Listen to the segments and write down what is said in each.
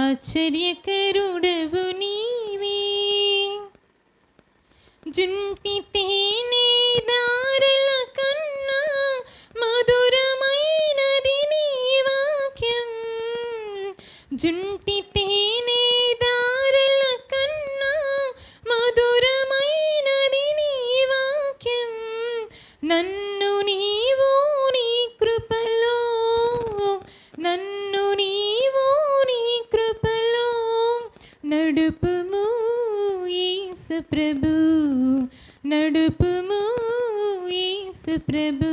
ఆశ్చర్యకరుడవు నీవే. జుంటి తేనె దారుల కన్నా మధురమైనది నీ వాక్యం. జుంటి తేనె దారుల కన్నా మధురమైనది నీ వాక్యం. నన్ను నీవు నీ కృపలో, నన్ను నీవు నీ కృపలో నడుపుము యేసు ప్రభు, నడుపుము యేసు ప్రభు.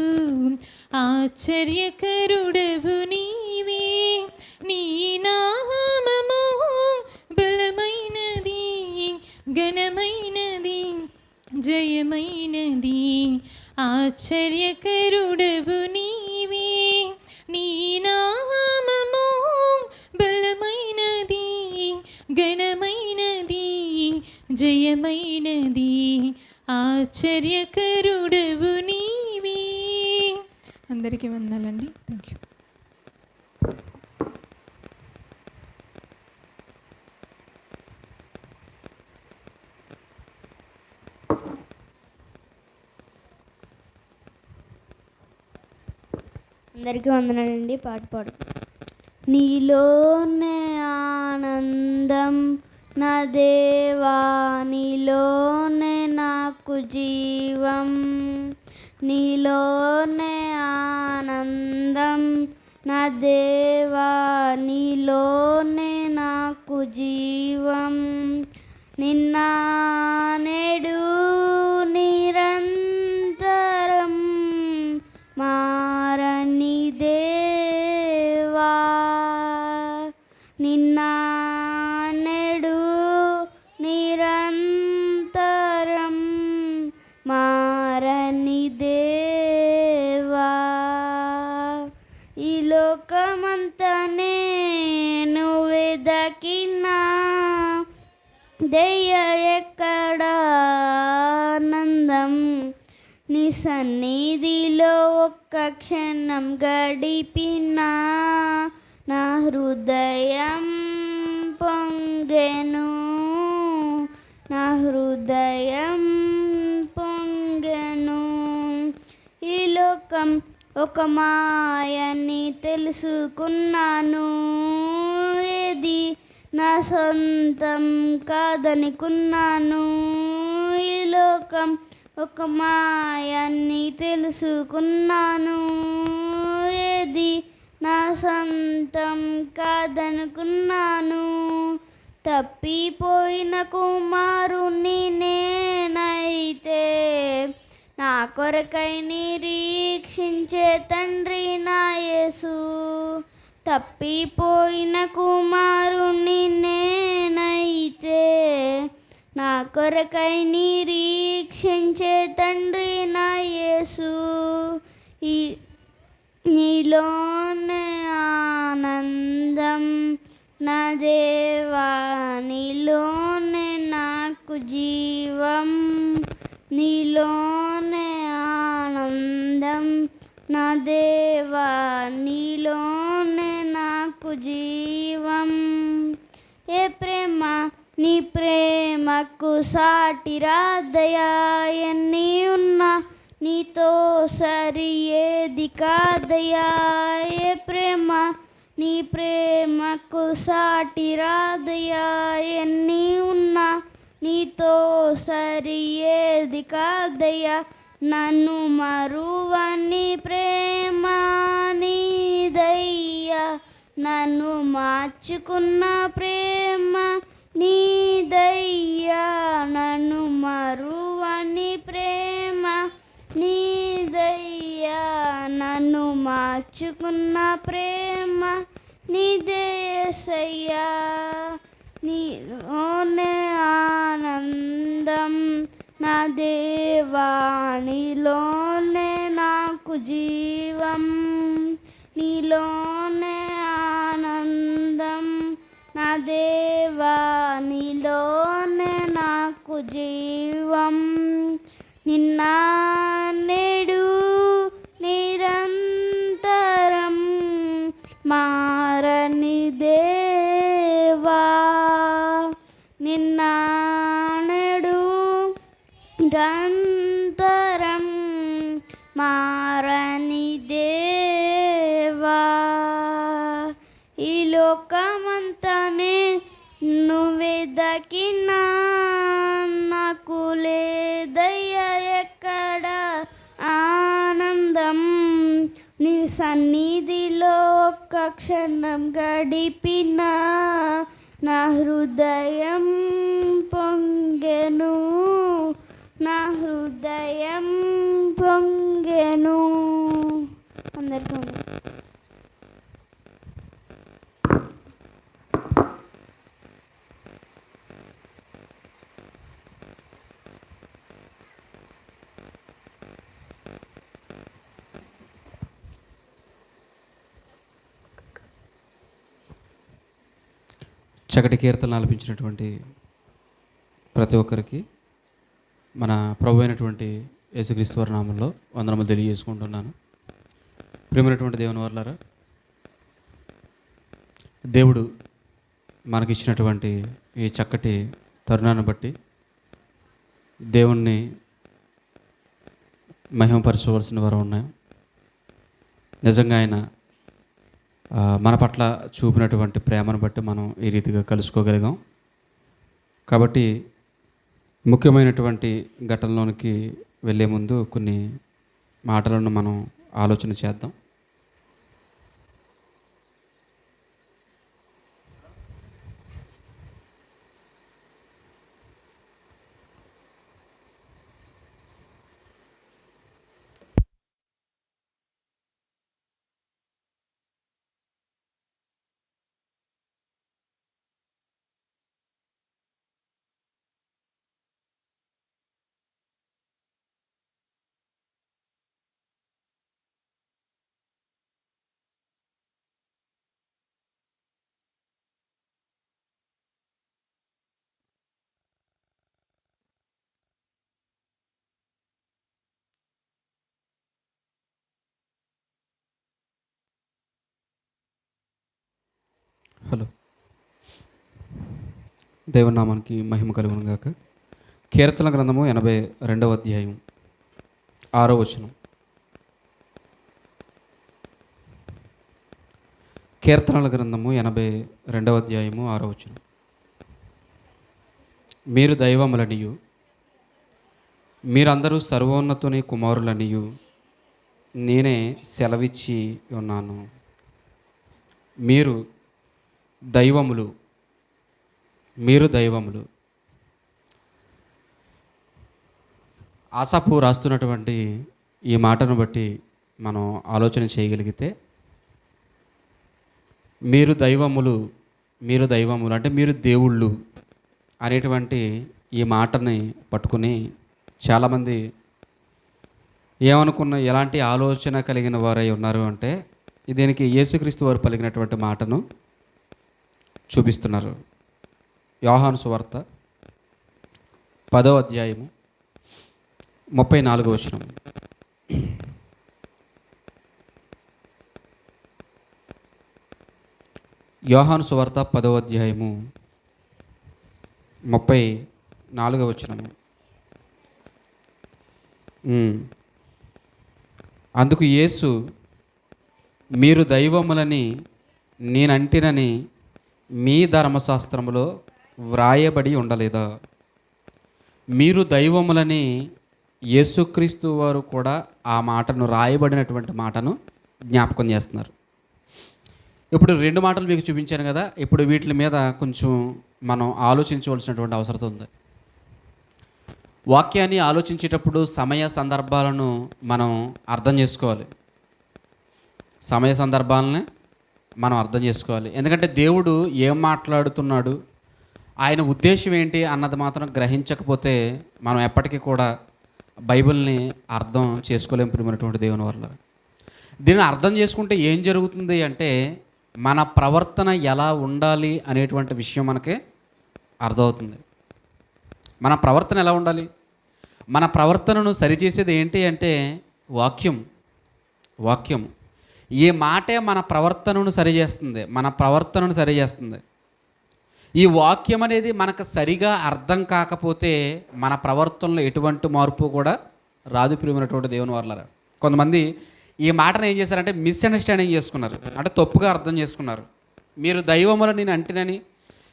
ఆశ్చర్యకరుడవు నీవే, నీ నామము బలమైనది, ఘనమైనది, జయమైనది. ఆశ్చర్యకరుడవు నీవే, నీ నామము బలమైనది, ఘనమైనది, జయమైనది. ఆశ్చర్యకరుడవు నీవే. అందరికీ వందనాలండి. Thank you. అందరికీ వందనాలండి. పాట పాడు. నీలోనే ఆనందం నా దేవా, నీలోనే నాకు జీవం. నీలోనే ఆనందం నా దేవా, నీలోనే నాకు జీవం. నిన్న నేడు నిరంతరం మారని దేవా, నిన్న నేడు నిరంతరం మారని దేవా. ఈ లోకమంతా నేను వెదకినా దయ ఎక్కడ ఆనందం. నీ సన్నిధిలో ఒక్క క్షణం గడిపినా నా హృదయం పొంగెను, నా హృదయం పొంగెను. ఈ లోకం ఒక మాయని తెలుసుకున్నాను, ఏది నా సొంతం కాదనుకున్నాను. ఈ లోకం ఒక మాయని తెలుసుకున్నాను, ఏది నా సొంతం కాదనుకున్నాను. తప్పిపోయిన కుమారుని నేనైతే నా కొరకై నిరీక్షించే తండ్రి నా యేసు. తప్పిపోయిన కుమారుని నేనైతే నా కొరకై నిరీక్షించే తండ్రి నా యేసు. నీలోనే ఆనందం నా దేవా, నీలోనే నాకు జీవం. నీలోనే ఆనందం నా దేవా, నీలోనే నాకు జీవం. ఏ ప్రేమ నీ ప్రేమకు సాటి రాదయా, ఎన్ని ఉన్నా నీతో సరి ఏది కాదయా. ఏ ప్రేమ నీ ప్రేమకు సాటి రాదయా, ఎన్ని ఉన్నా నీతో సరి ఏది కాదయా. నన్ను మరువని ప్రేమ నీదయ్యా, నన్ను మార్చుకున్న ప్రేమ నీదయ్యా. నన్ను మరువని ప్రేమ నీదయ్యా, నన్ను మార్చుకున్న ప్రేమ నీదే యేసయ్యా. నీలోనే ఆనందం నా దేవా, నీలోనే నాకు జీవం. నీలోనే ఆనందం నా దేవా, నీలోనే నాకు జీవం. నిన్న నేడు నిరంతరం మారని దేవా, నిన్న నేడు నిరంతరం మారని దేవా, ఈ లోకమంతానే నువ్వే దక్కినా నాకు లేదయ్యా ఎక్కడ ఆనందం. నీ సన్నిధిలో ఒక్క క్షణం గడిపినా నా హృదయం పొంగెను, నా హృదయం పొంగెను. అందరికీ చక్కటి కీర్తనలు ఆలపించినటువంటి ప్రతి ఒక్కరికి మన ప్రభు అయినటువంటి యేసుక్రీస్తు వారి నామంలో వందనములు తెలియజేసుకుంటున్నాను. ప్రియమైనటువంటి దేవుని వారలారా, దేవుడు మనకిచ్చినటువంటి ఈ చక్కటి తరుణాన్ని బట్టి దేవుణ్ణి మహిమపరచవలసిన వారు ఉన్నాయి. నిజంగా ఆయన మన పట్ల చూపినటువంటి ప్రేమను బట్టి మనం ఈ రీతిగా కలుసుకోగలిగాం. కాబట్టి ముఖ్యమైనటువంటి ఘటనలోనికి వెళ్ళే ముందు కొన్ని మాటలను మనం ఆలోచన చేద్దాం. హలో, దేవుని నామానికి మహిమ కలుగును గాక. కీర్తన గ్రంథము 82వ అధ్యాయం 6వ వచనం. కీర్తనల గ్రంథము 82వ అధ్యాయము 6వ వచనం. మీరు దైవములనియు మీరందరూ సర్వోన్నతుని కుమారులనియు నేనే సెలవిచ్చి ఉన్నాను. మీరు దైవములు, మీరు దైవములు. ఆసాపు రాస్తున్నటువంటి ఈ మాటను బట్టి మనం ఆలోచన చేయగలిగితే, మీరు దైవములు, మీరు దైవములు అంటే మీరు దేవుళ్ళు అనేటువంటి ఈ మాటని పట్టుకుని చాలామంది ఏమనుకున్న ఎలాంటి ఆలోచన కలిగిన వారై ఉన్నారు అంటే, దీనికి యేసుక్రీస్తు వారు పలికినటువంటి మాటను చూపిస్తున్నారు. యోహాను సువార్త 10వ అధ్యాయము 34వ వచనం. యోహాను సువార్త 10వ అధ్యాయము 34వ వచనము. అందుకు యేసు, మీరు దైవములని నేనంటినని మీ ధర్మశాస్త్రములో వ్రాయబడి ఉండలేదా? మీరు దైవములని యేసుక్రీస్తు వారు కూడా ఆ మాటను, రాయబడినటువంటి మాటను జ్ఞాపకం చేస్తున్నారు. ఇప్పుడు 2 మాటలు మీకు చూపించాను కదా, ఇప్పుడు వీటి మీద కొంచెం మనం ఆలోచించవలసినటువంటి అవసరం ఉంది. వాక్యాన్ని ఆలోచించేటప్పుడు సమయ సందర్భాలను మనం అర్థం చేసుకోవాలి. సమయ సందర్భాలని మనం అర్థం చేసుకోవాలి. ఎందుకంటే దేవుడు ఏం మాట్లాడుతున్నాడు, ఆయన ఉద్దేశం ఏంటి అన్నది మాత్రం గ్రహించకపోతే మనం ఎప్పటికీ కూడా బైబిల్ని అర్థం చేసుకోలేం. ప్రియమైనటువంటి దేవుని వల్ల దీన్ని అర్థం చేసుకుంటే ఏం జరుగుతుంది అంటే, మన ప్రవర్తన ఎలా ఉండాలి అనేటువంటి విషయం మనకి అర్థమవుతుంది. మన ప్రవర్తన ఎలా ఉండాలి, మన ప్రవర్తనను సరిచేసేది ఏంటి అంటే వాక్యం. వాక్యం ఈ మాటే మన ప్రవర్తనను సరిచేస్తుంది, మన ప్రవర్తనను సరిచేస్తుంది. ఈ వాక్యం అనేది మనకు సరిగా అర్థం కాకపోతే మన ప్రవర్తనలో ఎటువంటి మార్పు కూడా రాదు. ప్రియమైనటువంటి దేవుని వాళ్ళారా, కొంతమంది ఈ మాటను ఏం చేశారంటే మిస్అండర్స్టాండింగ్ చేసుకున్నారు, అంటే తప్పుగా అర్థం చేసుకున్నారు. మీరు దైవములు నేను అంటేనని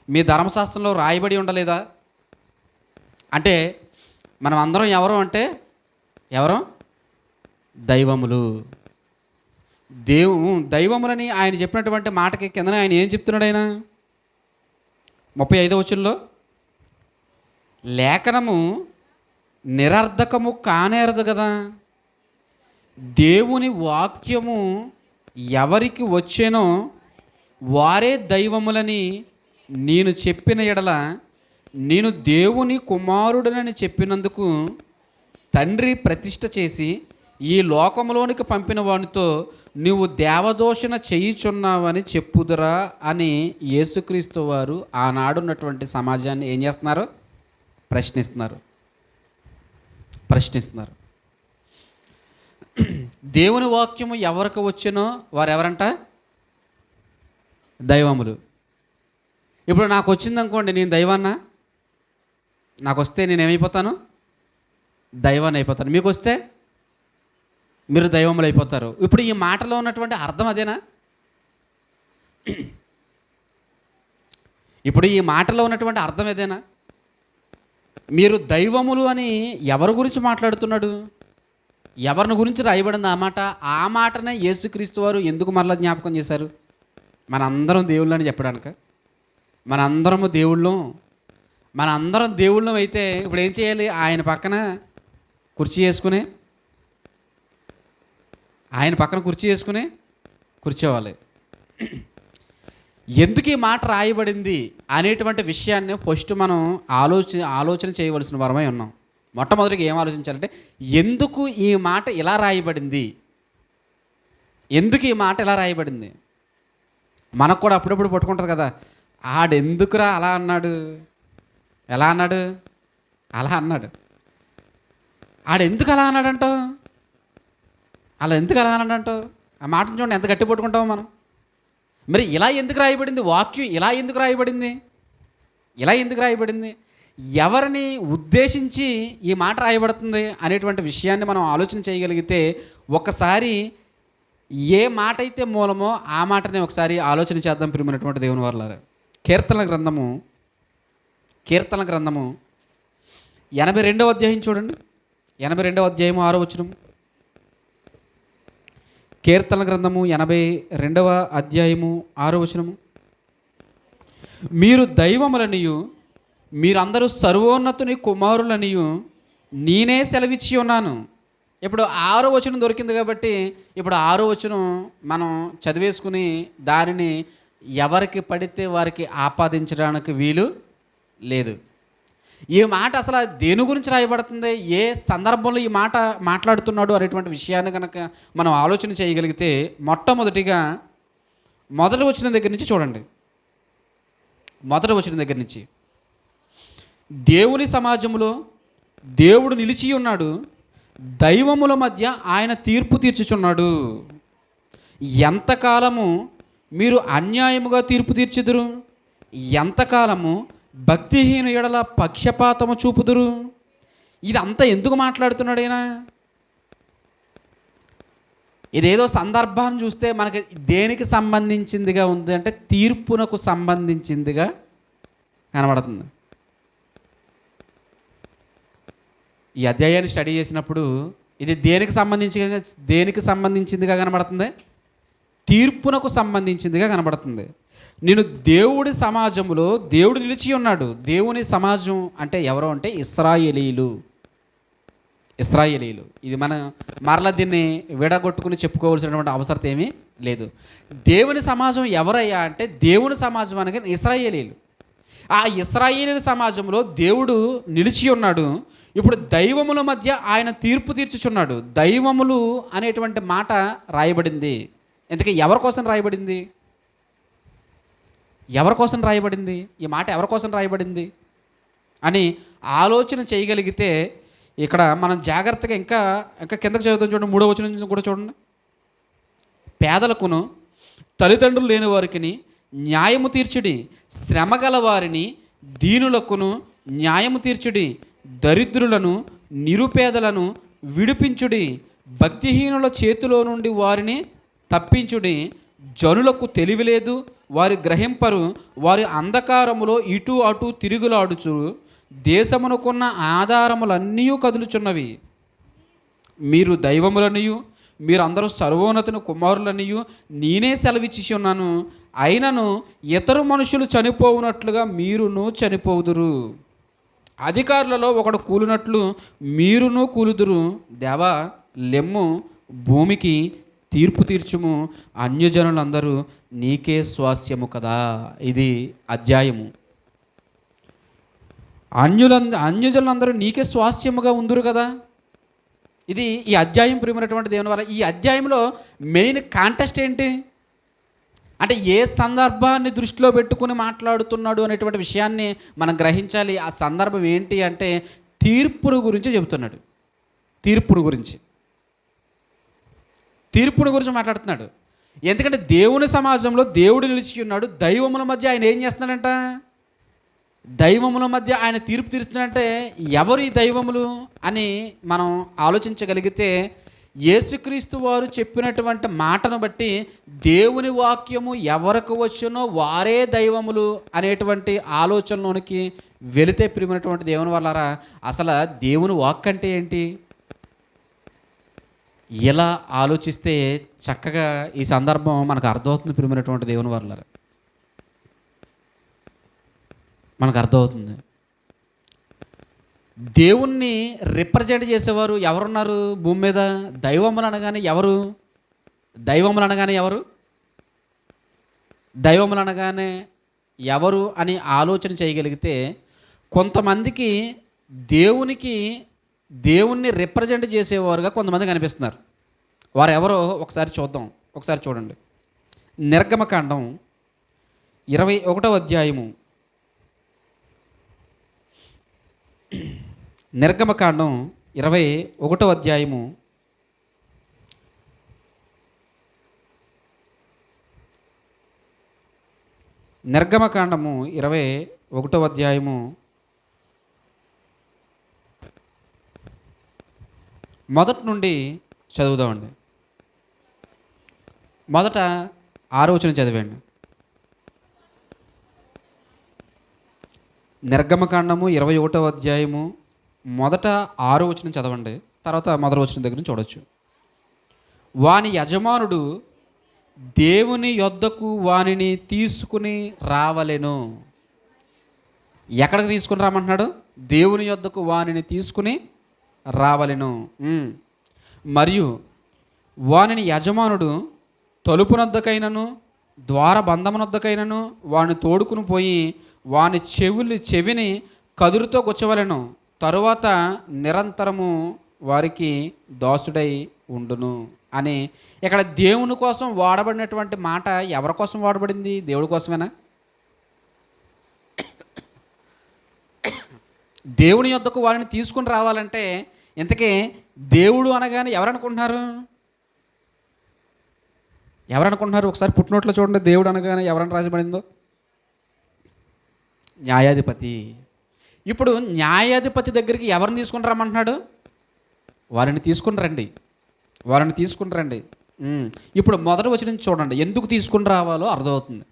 మీ ధర్మశాస్త్రంలో రాయబడి ఉండలేదా అంటే మనం అందరం ఎవరు అంటే ఎవరు? దైవములు. దైవములని ఆయన చెప్పినటువంటి మాటకి కింద ఆయన ఏం చెప్తున్నాడు? ఆయన 35వ వచనంలో లేఖనము నిరర్ధకము కానేరదు కదా, దేవుని వాక్యము ఎవరికి వచ్చేనో వారే దైవములని నేను చెప్పిన ఎడల నేను దేవుని కుమారుడనని చెప్పినందుకు తండ్రి ప్రతిష్ఠ చేసి ఈ లోకంలోనికి పంపిన వానితో నువ్వు దేవదోషణ చేయుచున్నావని చెప్పుదురా అని యేసుక్రీస్తు వారు ఆనాడున్నటువంటి సమాజాన్ని ఏం చేస్తున్నారు? ప్రశ్నిస్తున్నారు. దేవుని వాక్యము ఎవరికి వచ్చేనో వారెవరంట? దైవములు. ఇప్పుడు నాకు వచ్చిందనుకోండి, నేను దైవాన్నా? నాకు వస్తే నేను ఏమైపోతాను? దైవాన్ని అయిపోతాను. మీకు వస్తే మీరు దైవములు అయిపోతారు. ఇప్పుడు ఈ మాటలో ఉన్నటువంటి అర్థం అదేనా? ఇప్పుడు ఈ మాటలో ఉన్నటువంటి అర్థం ఏదేనా? మీరు దైవములు అని ఎవరి గురించి మాట్లాడుతున్నాడు? ఎవరిని గురించి రాయబడింది ఆ మాట? ఆ మాటనే యేసుక్రీస్తు వారు ఎందుకు మరలా జ్ఞాపకం చేశారు? మనందరం దేవుళ్ళు అని చెప్పడానిక? మనందరం దేవుళ్ళం అయితే ఇప్పుడు ఏం చేయాలి? ఆయన పక్కన కుర్చీ వేసుకుని కూర్చోవాలి. ఎందుకు ఈ మాట రాయబడింది అనేటువంటి విషయాన్ని ఫస్ట్ మనం ఆలోచన చేయవలసిన వారమై ఉన్నాం. మొట్టమొదటిగా ఏం ఆలోచించాలంటే, ఎందుకు ఈ మాట ఇలా రాయబడింది? ఎందుకు ఈ మాట ఇలా రాయబడింది? మనకు కూడా అప్పుడప్పుడు పట్టుకుంటుంది కదా, ఆడెందుకురా అలా అన్నాడు, ఎలా అన్నాడు, అలా అన్నాడు, ఆడెందుకు అలా అన్నాడంటావు, అలా ఎందుకు అలా అన్నాడంటావు? ఆ మాటను చూడండి ఎంత గట్టి పట్టుకుంటామో మనం. మరి ఇలా ఎందుకు రాయబడింది? వాక్యం ఇలా ఎందుకు రాయబడింది? ఎవరిని ఉద్దేశించి ఈ మాట రాయబడుతుంది అనేటువంటి విషయాన్ని మనం ఆలోచన చేయగలిగితే, ఒకసారి ఏ మాట అయితే మూలమో ఆ మాటనే ఒకసారి ఆలోచన చేద్దాం. ప్రియమైనటువంటి దేవుని వారలారా, కీర్తనల గ్రంథము 82వ అధ్యాయం చూడండి. 82వ అధ్యాయం 6వ వచనం. కీర్తనల గ్రంథము 82వ అధ్యాయము 6వ వచనము. మీరు దైవములనియు మీరందరూ సర్వోన్నతుని కుమారులనియు నేనే సెలవిచ్చి ఉన్నాను. ఇప్పుడు 6వ వచనం దొరికింది కాబట్టి ఇప్పుడు 6వ వచనం మనం చదివేసుకుని దానిని ఎవరికి పడితే వారికి ఆపాదించడానికి వీలు లేదు. ఈ మాట అసలు దేని గురించి రాయబడుతుంది, ఏ సందర్భంలో ఈ మాట మాట్లాడుతున్నాడు అనేటువంటి విషయాన్ని కనుక మనం ఆలోచన చేయగలిగితే, మొట్టమొదటిగా మొదటి వచనం దగ్గర నుంచి చూడండి. మొదటి వచనం దగ్గర నుంచి, దేవుని సమాజంలో దేవుడు నిలిచి ఉన్నాడు, దైవముల మధ్య ఆయన తీర్పు తీర్చుచున్నాడు. ఎంతకాలము మీరు అన్యాయముగా తీర్పు తీర్చుదురు, ఎంతకాలము భక్తిహీన ఎడల పక్షపాతము చూపుదురు. ఇదంతా ఎందుకు మాట్లాడుతున్నాడు ఆయన? ఇదేదో సందర్భాన్ని చూస్తే మనకి దేనికి సంబంధించిందిగా ఉంది అంటే తీర్పునకు సంబంధించిందిగా కనబడుతుంది. ఈ అధ్యాయాన్ని స్టడీ చేసినప్పుడు ఇది దేనికి సంబంధించిందిగా కనబడుతుంది? తీర్పునకు సంబంధించిందిగా కనబడుతుంది. నేను దేవుడి సమాజంలో దేవుడు నిలిచి ఉన్నాడు. దేవుని సమాజం అంటే ఎవరు అంటే ఇశ్రాయేలీలు. ఇది మన మరలా దీన్ని విడగొట్టుకుని చెప్పుకోవాల్సినటువంటి అవసరం ఏమీ లేదు. దేవుని సమాజం ఎవరయ్యా అంటే దేవుని సమాజం అనగా ఇశ్రాయేలీలు. ఆ ఇశ్రాయేలీల సమాజంలో దేవుడు నిలిచి ఉన్నాడు. ఇప్పుడు దైవముల మధ్య ఆయన తీర్పు తీర్చుచున్నాడు. దైవములు అనేటువంటి మాట రాయబడింది. ఇంతకీ ఎవరి కోసం రాయబడింది? ఈ మాట ఎవరి కోసం రాయబడింది అని ఆలోచన చేయగలిగితే ఇక్కడ మనం జాగ్రత్తగా ఇంకా కిందకు చదువుతాం. చూడండి, 3వ వచనం కూడా చూడండి. పేదలకును తల్లిదండ్రులు లేని వారికి న్యాయము తీర్చుడి, శ్రమగల వారిని దీనులకును న్యాయము తీర్చుడి, దరిద్రులను నిరుపేదలను విడిపించుడి, భక్తిహీనుల చేతిలో నుండి వారిని తప్పించుడి. జనులకు తెలివి లేదు, వారి గ్రహింపరు, వారి అంధకారములో ఇటు అటు తిరుగులాడుచు దేశమునకున్న ఆధారములన్నీ కదులుచున్నవి. మీరు దైవములనియు మీరందరూ సర్వోన్నతుని కుమారులనియు నేనే సెలవిచ్చి ఉన్నాను. అయినను ఇతర మనుషులు చనిపోవునట్లుగా మీరును చనిపోదురు. అధికారులలో ఒకడు కూలినట్లు మీరును కూలుదురు. దేవా లెమ్ము, భూమికి తీర్పు తీర్చుము, అన్యజనులందరూ నీకే స్వాస్యము కదా. ఇది అధ్యాయము. అన్యజనులందరూ నీకే స్వాస్యముగా ఉందురు కదా. ఇది ఈ అధ్యాయం ప్రియమైనటువంటి దేవుని వల్ల. ఈ అధ్యాయంలో మెయిన్ కాంటెస్ట్ ఏంటి అంటే ఏ సందర్భాన్ని దృష్టిలో పెట్టుకుని మాట్లాడుతున్నాడు అనేటువంటి విషయాన్ని మనం గ్రహించాలి. ఆ సందర్భం ఏంటి అంటే తీర్పును గురించి చెబుతున్నాడు. తీర్పును గురించి మాట్లాడుతున్నాడు. ఎందుకంటే దేవుని సమాజంలో దేవుడు నిలిచి ఉన్నాడు. దైవముల మధ్య ఆయన ఏం చేస్తున్నాడంట? దైవముల మధ్య ఆయన తీర్పు తీరుస్తున్నాడంటే ఎవరు ఈ దైవములు అని మనం ఆలోచించగలిగితే యేసుక్రీస్తు వారు చెప్పినటువంటి మాటను బట్టి దేవుని వాక్యము ఎవరికి వచ్చునో వారే దైవములు అనేటువంటి ఆలోచనలోనికి వెళితే ప్రియమైనటువంటి దేవుని వల్లరా అసలు దేవుని వాక్ అంటే ఏంటి? ఇలా ఆలోచిస్తే చక్కగా ఈ సందర్భం మనకు అర్థమవుతుంది. ప్రియమైనటువంటి దేవుని వల్లరా మనకు అర్థమవుతుంది. దేవుణ్ణి రిప్రజెంట్ చేసేవారు ఎవరున్నారు భూమి మీద? దైవములు అనగానే ఎవరు? దైవములు అనగానే ఎవరు అని ఆలోచన చేయగలిగితే కొంతమందికి దేవుణ్ణి రిప్రజెంట్ చేసేవారుగా కొంతమంది కనిపిస్తున్నారు. వారు ఎవరో ఒకసారి చూద్దాం. ఒకసారి చూడండి. నిర్గమకాండం 21వ అధ్యాయము. నిర్గమకాండం 21వ అధ్యాయము నిర్గమకాండము 21వ అధ్యాయము మొదటి నుండి చదువుదామండి. మొదట 6వ వచనం చదివండి. నిర్గమకాండము 21వ అధ్యాయము మొదట 6వ వచనం చదవండి. తర్వాత మొదటి వచనం దగ్గర నుంచి చూడొచ్చు. వాని యజమానుడు దేవుని యొద్దకు వానిని తీసుకుని రావలెను. ఎక్కడికి తీసుకుని రామంటున్నాడు? దేవుని యొద్దకు వానిని తీసుకుని రావలెను. మరియు వానిని యజమానుడు తలుపునొద్దకైనను ద్వారబంధమునొద్దకైనను వాని తోడుకుని పోయి వాని చెవిని కదురుతో గుచ్చవలెను. తరువాత నిరంతరము వారికి దాసుడై ఉండును అని ఇక్కడ దేవుని కోసం వాడబడినటువంటి మాట ఎవరి కోసం వాడబడింది? దేవుడి కోసమేనా? దేవుని యొద్దకు వారిని తీసుకుని రావాలంటే ఇంతకీ దేవుడు అనగానే ఎవరనుకుంటున్నారు? ఒకసారి పుట్టినోట్లో చూడండి. దేవుడు అనగానే ఎవరని రాజబడిందో? న్యాయాధిపతి. ఇప్పుడు న్యాయాధిపతి దగ్గరికి ఎవరిని తీసుకుని రమ్మంటున్నాడు? వారిని తీసుకుని రండి. ఇప్పుడు మొదటి వచనం చూడండి. ఎందుకు తీసుకుని రావాలో అర్థమవుతుంది.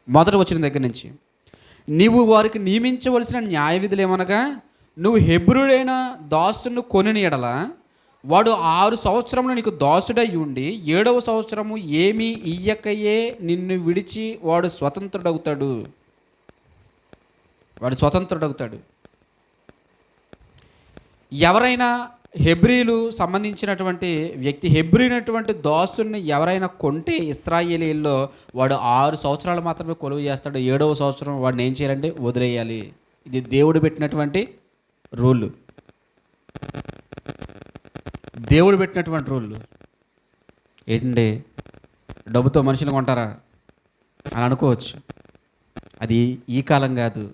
మొదటి వచనం దగ్గర నుంచి, నీవు వారికి నియమించవలసిన న్యాయ విధులు ఏమనగా, నువ్వు హెబ్రుడైన దాసును కొనిన ఎడల వాడు 6 సంవత్సరములు నీకు దాసుడై ఉండి 7వ సంవత్సరము ఏమీ ఇయ్యకయే నిన్ను విడిచి వాడు స్వతంత్రుడవుతాడు. ఎవరైనా హెబ్రీలు సంబంధించినటువంటి వ్యక్తి హెబ్రీనటువంటి దాసుని ఎవరైనా కొంటే ఇశ్రాయేలీల్లో వాడు 6 సంవత్సరాలు మాత్రమే కొలువు చేస్తాడు. 7వ సంవత్సరం వాడిని ఏం చేయాలంటే వదిలేయాలి. ఇది దేవుడు పెట్టినటువంటి రూల్. ఏంటండి, డబ్బుతో మనుషులు కొంటారా అని అనుకోవచ్చు. అది ఈ కాలం కాదు.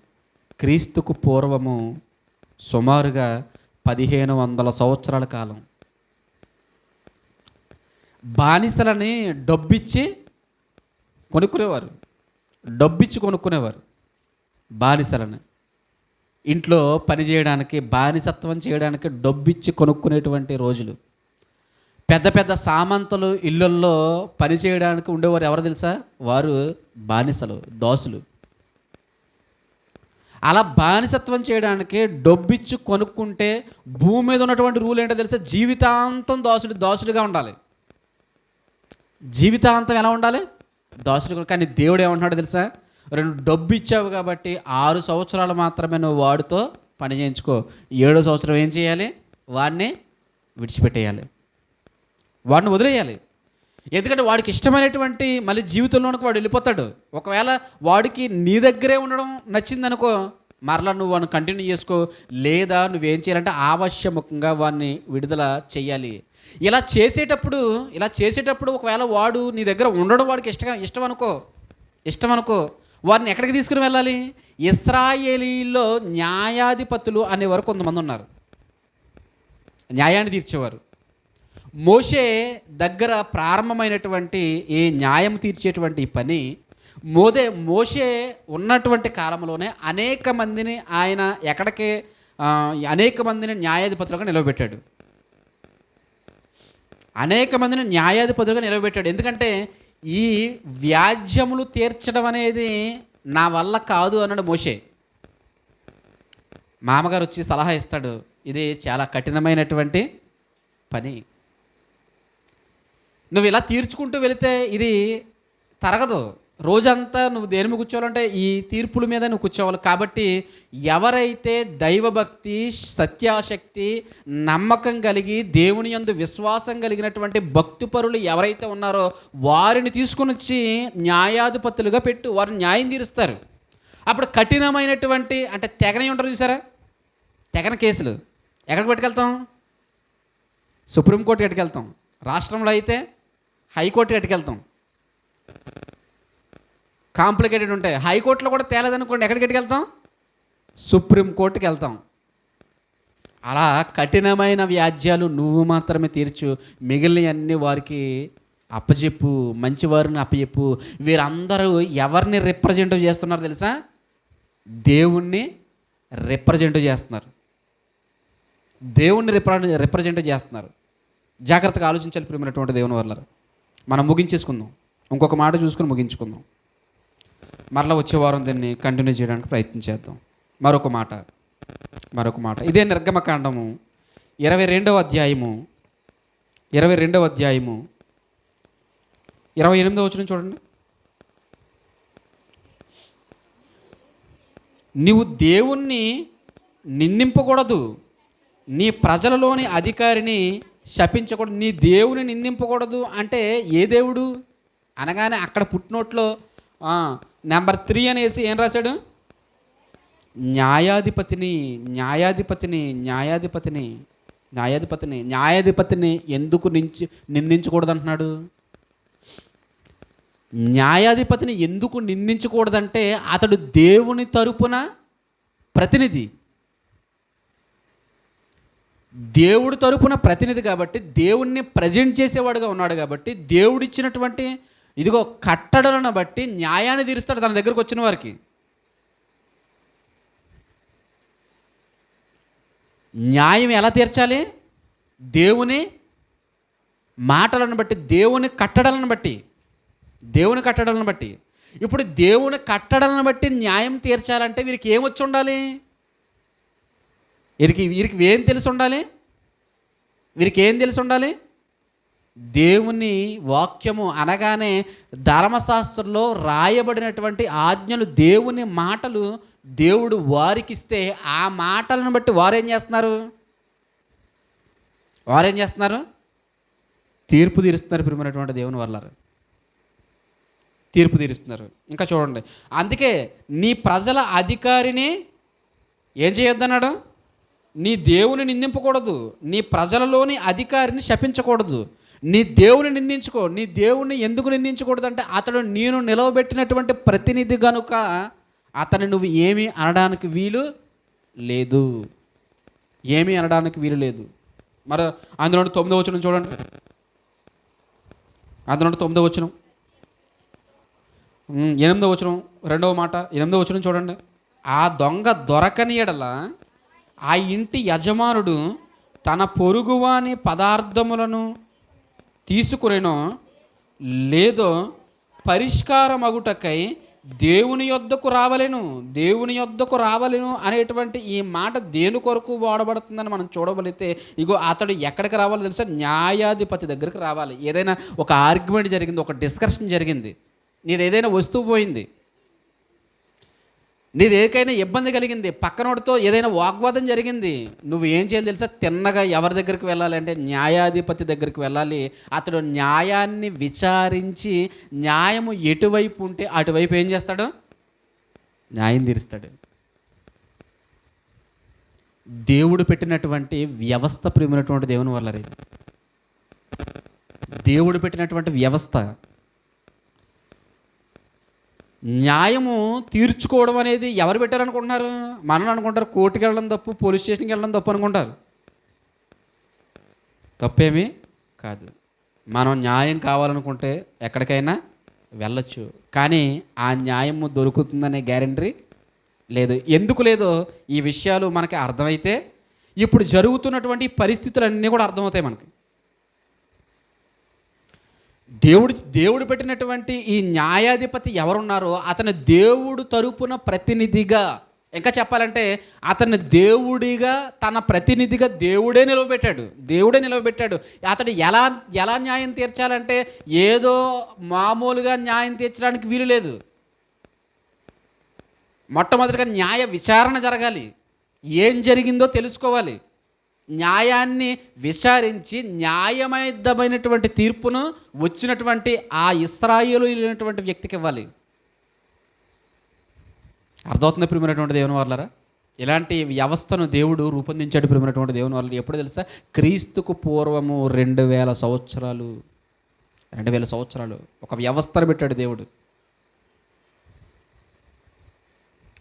క్రీస్తుకు పూర్వము సుమారుగా 1500 సంవత్సరాల కాలం బానిసలని డబ్బిచ్చి కొనుక్కునేవారు. డబ్బిచ్చి కొనుక్కునేవారు బానిసలను. ఇంట్లో పని చేయడానికి, బానిసత్వం చేయడానికి డబ్బిచ్చి కొనుక్కునేటువంటి రోజులు. పెద్ద పెద్ద సామంతులు ఇళ్ళల్లో పని చేయడానికి ఉండేవారు ఎవరు తెలుసా? వారు బానిసలు, దాసులు. అలా బానిసత్వం చేయడానికి డబ్బిచ్చి కొనుక్కుంటే భూమి మీద ఉన్నటువంటి రూల్ ఏంటో తెలుసా? జీవితాంతం దాసుడిగా ఉండాలి. జీవితాంతం ఎలా ఉండాలి? దాసుడు. కానీ దేవుడు ఏమంటున్నాడు తెలుసా? డబ్బు ఇచ్చావు కాబట్టి 6 సంవత్సరాలు మాత్రమే నువ్వు వాడితో పని చేయించుకో. 7వ సంవత్సరం ఏం చేయాలి? వాడిని విడిచిపెట్టేయాలి, వాడిని వదిలేయాలి. ఎందుకంటే వాడికి ఇష్టమైనటువంటి మళ్ళీ జీవితంలోనికి వాడు వెళ్ళిపోతాడు. ఒకవేళ వాడికి నీ దగ్గరే ఉండడం నచ్చిందనుకో, మరలా నువ్వు వాడిని కంటిన్యూ చేసుకో. లేదా నువ్వేం చేయాలంటే ఆవశ్యకంగా వాడిని విడుదల చెయ్యాలి. ఇలా చేసేటప్పుడు ఒకవేళ వాడు నీ దగ్గర ఉండడం వాడికి ఇష్టం అనుకో, వారిని ఎక్కడికి తీసుకుని వెళ్ళాలి? ఇశ్రాయేలీలో న్యాయాధిపతులు అనేవారు కొంతమంది ఉన్నారు, న్యాయాన్ని తీర్చేవారు. మోషే దగ్గర ప్రారంభమైనటువంటి ఈ న్యాయం తీర్చేటువంటి పని మోషే ఉన్నటువంటి కాలంలోనే అనేక మందిని ఆయన అనేక మందిని న్యాయాధిపతులుగా నిలవబెట్టాడు. ఎందుకంటే ఈ వ్యాజ్యములు తీర్చడం అనేది నా వల్ల కాదు అన్నాడు మోషే. మామగారు వచ్చి సలహా ఇస్తాడు, ఇది చాలా కఠినమైనటువంటి పని, నువ్వు ఇలా తీర్చుకుంటూ వెళితే ఇది తరగదు. రోజంతా నువ్వు దేని మీద కూర్చోవాలంటే ఈ తీర్పుల మీద నువ్వు కూర్చోవాలి. కాబట్టి ఎవరైతే దైవభక్తి, సత్యాశక్తి, నమ్మకం కలిగి దేవుని యందు విశ్వాసం కలిగినటువంటి భక్తిపరులు ఎవరైతే ఉన్నారో వారిని తీసుకుని వచ్చి న్యాయాధిపతులుగా పెట్టు, వారిని న్యాయం తీరుస్తారు. అప్పుడు కఠినమైనటువంటి అంటే తెగని ఉంటారు చూసారా, తెగన కేసులు ఎక్కడికి పట్టుకెళ్తాం? సుప్రీంకోర్టుకి ఎట్టుకెళ్తాం. రాష్ట్రంలో అయితే హైకోర్టుకి ఎట్టుకెళ్తాం. కాంప్లికేటెడ్ ఉంటాయి. హైకోర్టులో కూడా తేలేదనుకోండి, ఎక్కడికి వెళ్తాం? సుప్రీంకోర్టుకి వెళ్తాం. అలా కఠినమైన వ్యాజ్యాలు నువ్వు మాత్రమే తీర్చు, మిగిలినవన్నీ వారికి అప్పచెప్పు, మంచివారిని అప్పచెప్పు. వీరందరూ ఎవరిని రిప్రజెంట్ చేస్తున్నారు తెలుసా? దేవుణ్ణి రిప్రజెంట్ చేస్తున్నారు. రిప్రజెంట్ చేస్తున్నారు. జాగ్రత్తగా ఆలోచించాలి ప్రియమైనటువంటి దేవుని వల్ల. మనం ముగించేసుకుందాం, ఇంకొక మాట చూసుకుని ముగించుకుందాం. మరలా వచ్చే వారం దీన్ని కంటిన్యూ చేయడానికి ప్రయత్నం చేద్దాం. మరొక మాట ఇదే నిర్గమకాండము 22వ అధ్యాయము 28వ వచనం చూడండి. నీవు దేవుణ్ణి నిందింపకూడదు, నీ ప్రజలలోని అధికారిని శపించకూడదు. నీ దేవుని నిందింపకూడదు అంటే ఏ దేవుడు అనగానే అక్కడ పుట్టినోట్లో నెంబర్ 3 అనేసి ఏం రాశాడు? న్యాయాధిపతిని ఎందుకు నిందించకూడదు అంటున్నాడు? న్యాయాధిపతిని ఎందుకు నిందించకూడదంటే అతడు దేవుని తరపున ప్రతినిధి, దేవుడి తరపున ప్రతినిధి కాబట్టి, దేవుణ్ణి ప్రజెంట్ చేసేవాడుగా ఉన్నాడు కాబట్టి, దేవుడిచ్చినటువంటి ఇదిగో కట్టడలను బట్టి న్యాయాన్ని తీరుస్తాడు తన దగ్గరకు వచ్చిన వారికి. న్యాయం ఎలా తీర్చాలి? దేవుని మాటలను బట్టి, దేవుని కట్టడలను బట్టి. ఇప్పుడు దేవుని కట్టడలను బట్టి న్యాయం తీర్చాలంటే వీరికి ఏమొచ్చి ఉండాలి? వీరికి ఏం తెలిసి ఉండాలి? దేవుని వాక్యము అనగానే ధర్మశాస్త్రంలో రాయబడినటువంటి ఆజ్ఞలు, దేవుని మాటలు దేవుడు వారికిస్తే ఆ మాటలను బట్టి వారేం చేస్తున్నారు? తీర్పు తీరుస్తున్నారు. ప్రియమైనటువంటి దేవుని వల్ల తీర్పు తీరుస్తున్నారు. ఇంకా చూడండి, అందుకే నీ ప్రజల అధికారిని ఏం చేయొద్దన్నాడు? నీ దేవుని నిందింపకూడదు, నీ ప్రజలలోని అధికారిని శపించకూడదు. నీ దేవుని నిందించుకో. నీ దేవుని ఎందుకు నిందించకూడదు అంటే అతడు నేను నిలవబెట్టినటువంటి ప్రతినిధి గనుక అతని నువ్వు ఏమీ అనడానికి వీలు లేదు. మరి అందులో 9వ వచనం చూడండి. 8వ వచనం, 2వ మాట, 8వ వచనం చూడండి. ఆ దొంగ దొరకని ఎడల ఆ ఇంటి యజమానుడు తన పొరుగువాని పదార్థములను తీసుకునేనో లేదో పరిష్కారమగుటకై దేవుని యొద్దకు రావలెను, దేవుని యొద్దకు రావలెను అనేటువంటి ఈ మాట దేని కొరకు వాడబడుతుందని మనం చూడబడితే, ఇగో అతడు ఎక్కడికి రావాలో తెలుసా? న్యాయాధిపతి దగ్గరికి రావాలి. ఏదైనా ఒక ఆర్గ్యుమెంట్ జరిగింది, ఒక డిస్కషన్ జరిగింది, నీది ఏదైనా వస్తువు పోయింది, నీది ఏకైనా ఇబ్బంది కలిగింది, పక్కనోడితో ఏదైనా వాగ్వాదం జరిగింది, నువ్వు ఏం చేయాలి తెలుసా? తిన్నగా ఎవరి దగ్గరికి వెళ్ళాలి అంటే న్యాయాధిపతి దగ్గరికి వెళ్ళాలి. అతడు న్యాయాన్ని విచారించి న్యాయము ఎటువైపు ఉంటే అటువైపు ఏం చేస్తాడు? న్యాయం తీరుస్తాడు. దేవుడు పెట్టినటువంటి వ్యవస్థ, ప్రియమైనటువంటి దేవుని వల్ల, దేవుడు పెట్టినటువంటి వ్యవస్థ. న్యాయము తీర్చుకోవడం అనేది ఎవరు పెట్టారనుకుంటున్నారు? మనం అనుకుంటారు కోర్టుకి వెళ్ళడం తప్పు, పోలీస్ స్టేషన్కి వెళ్ళడం తప్పు అనుకుంటారు. తప్పేమీ కాదు. మనం న్యాయం కావాలనుకుంటే ఎక్కడికైనా వెళ్ళొచ్చు, కానీ ఆ న్యాయము దొరుకుతుందనే గ్యారెంటీ లేదు. ఎందుకు లేదో ఈ విషయాలు మనకి అర్థమైతే ఇప్పుడు జరుగుతున్నటువంటి పరిస్థితులన్నీ కూడా అర్థమవుతాయి మనకి. దేవుడు పెట్టినటువంటి ఈ న్యాయాధిపతి ఎవరున్నారో అతను దేవుడు తరపున ప్రతినిధిగా, ఇంకా చెప్పాలంటే అతన్ని దేవుడిగా, తన ప్రతినిధిగా దేవుడే నిలవబెట్టాడు. అతడు ఎలా న్యాయం తీర్చాలంటే ఏదో మామూలుగా న్యాయం తీర్చడానికి వీలు లేదు. మొట్టమొదటిగా న్యాయ విచారణ జరగాలి, ఏం జరిగిందో తెలుసుకోవాలి, న్యాయాన్ని విచారించి న్యాయమైనటువంటి తీర్పును వచ్చినటువంటి ఆ ఇశ్రాయేలీయులైనటువంటి వ్యక్తికి ఇవ్వాలి. అర్థమవుతుంది ప్రియమైనటువంటి దేవుని వాళ్ళారా? ఇలాంటి వ్యవస్థను దేవుడు రూపొందించాడు ప్రియమైనటువంటి దేవుని వాళ్ళు. ఎప్పుడు తెలుసా? క్రీస్తుకు పూర్వము 2000 సంవత్సరాలు ఒక వ్యవస్థను పెట్టాడు దేవుడు.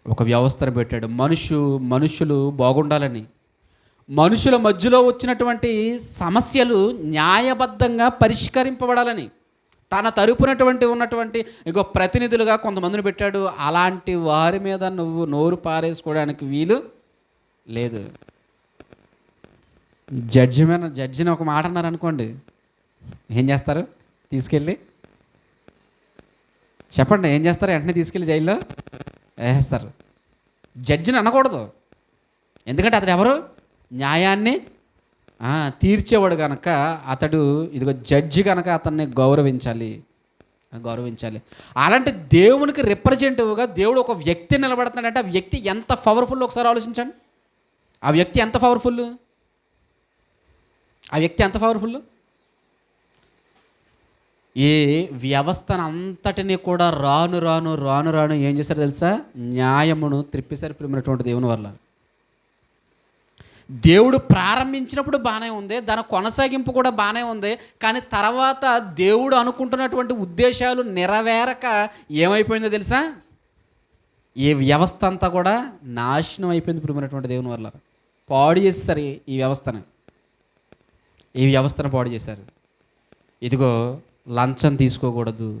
ఒక వ్యవస్థను పెట్టాడు. మనుషులు బాగుండాలని, మనుషుల మధ్యలో వచ్చినటువంటి సమస్యలు న్యాయబద్ధంగా పరిష్కరింపబడాలని తన తరపునటువంటి ఉన్నటువంటి ఇంకో ప్రతినిధులుగా కొంతమందిని పెట్టాడు. అలాంటి వారి మీద నువ్వు నోరు పారేసుకోవడానికి వీలు లేదు. జడ్జిని ఒక మాట అన్నారు అనుకోండి, ఏం చేస్తారు? తీసుకెళ్ళి చెప్పండి, ఏం చేస్తారు? వెంటనే తీసుకెళ్ళి జైల్లో వేసేస్తారు. జడ్జిని అనకూడదు, ఎందుకంటే అతడు ఎవరు? న్యాయాన్ని తీర్చేవాడు కనుక అతడు ఇదిగో జడ్జి కనుక అతన్ని గౌరవించాలి. అలాంటి దేవునికి రిప్రజెంటేటివ్గా దేవుడు ఒక వ్యక్తి నిలబడుతున్నాడంటే ఆ వ్యక్తి ఎంత పవర్ఫుల్ ఒకసారి ఆలోచించండి. ఆ వ్యక్తి ఎంత పవర్ఫుల్. ఈ వ్యవస్థను అంతటినీ కూడా రాను ఏం చేశారు తెలుసా? న్యాయమును త్రిప్పేశారు ప్రియమైనటువంటి దేవుని వల్ల. దేవుడు ప్రారంభించినప్పుడు బాగానే ఉంది, దాని కొనసాగింపు కూడా బాగానే ఉంది, కానీ తర్వాత దేవుడు అనుకుంటున్నటువంటి ఉద్దేశాలు నెరవేరక ఏమైపోయిందో తెలుసా? ఈ వ్యవస్థ అంతా కూడా నాశనం అయిపోయింది ప్రియమైనటువంటి దేవుని వల్ల. పాడు చేసేసారు ఈ వ్యవస్థను పాడు చేశారు. ఇదిగో లంచం తీసుకోకూడదు,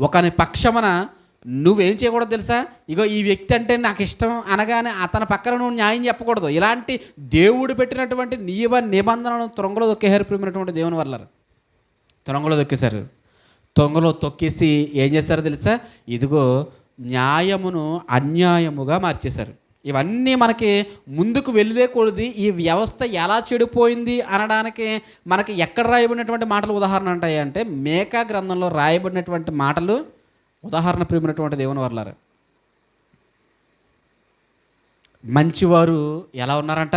ఒకని పక్షమన నువ్వేం చేయకూడదు తెలుసా? ఇగో ఈ వ్యక్తి అంటే నాకు ఇష్టం అనగానే అతని పక్కన నువ్వు న్యాయం చెప్పకూడదు. ఇలాంటి దేవుడు పెట్టినటువంటి నియమ నిబంధనలను త్రొంగలో తొక్కేశారు ప్రియమైనటువంటి దేవుని వల్ల. తొంగలో తొక్కేసి ఏం చేస్తారో తెలుసా? ఇదిగో న్యాయమును అన్యాయముగా మార్చేశారు. ఇవన్నీ మనకి ముందుకు వెళ్ళే కొలది ఈ వ్యవస్థ ఎలా చెడిపోయింది అనడానికి మనకి ఎక్కడ రాయబడినటువంటి మాటలు ఉదాహరణ ఉంటాయి అంటే మేకా గ్రంథంలో రాయబడినటువంటి మాటలు ఉదాహరణ ప్రియమైనటువంటి దేవుని వర్లారా. మంచివారు ఎలా ఉన్నారంట?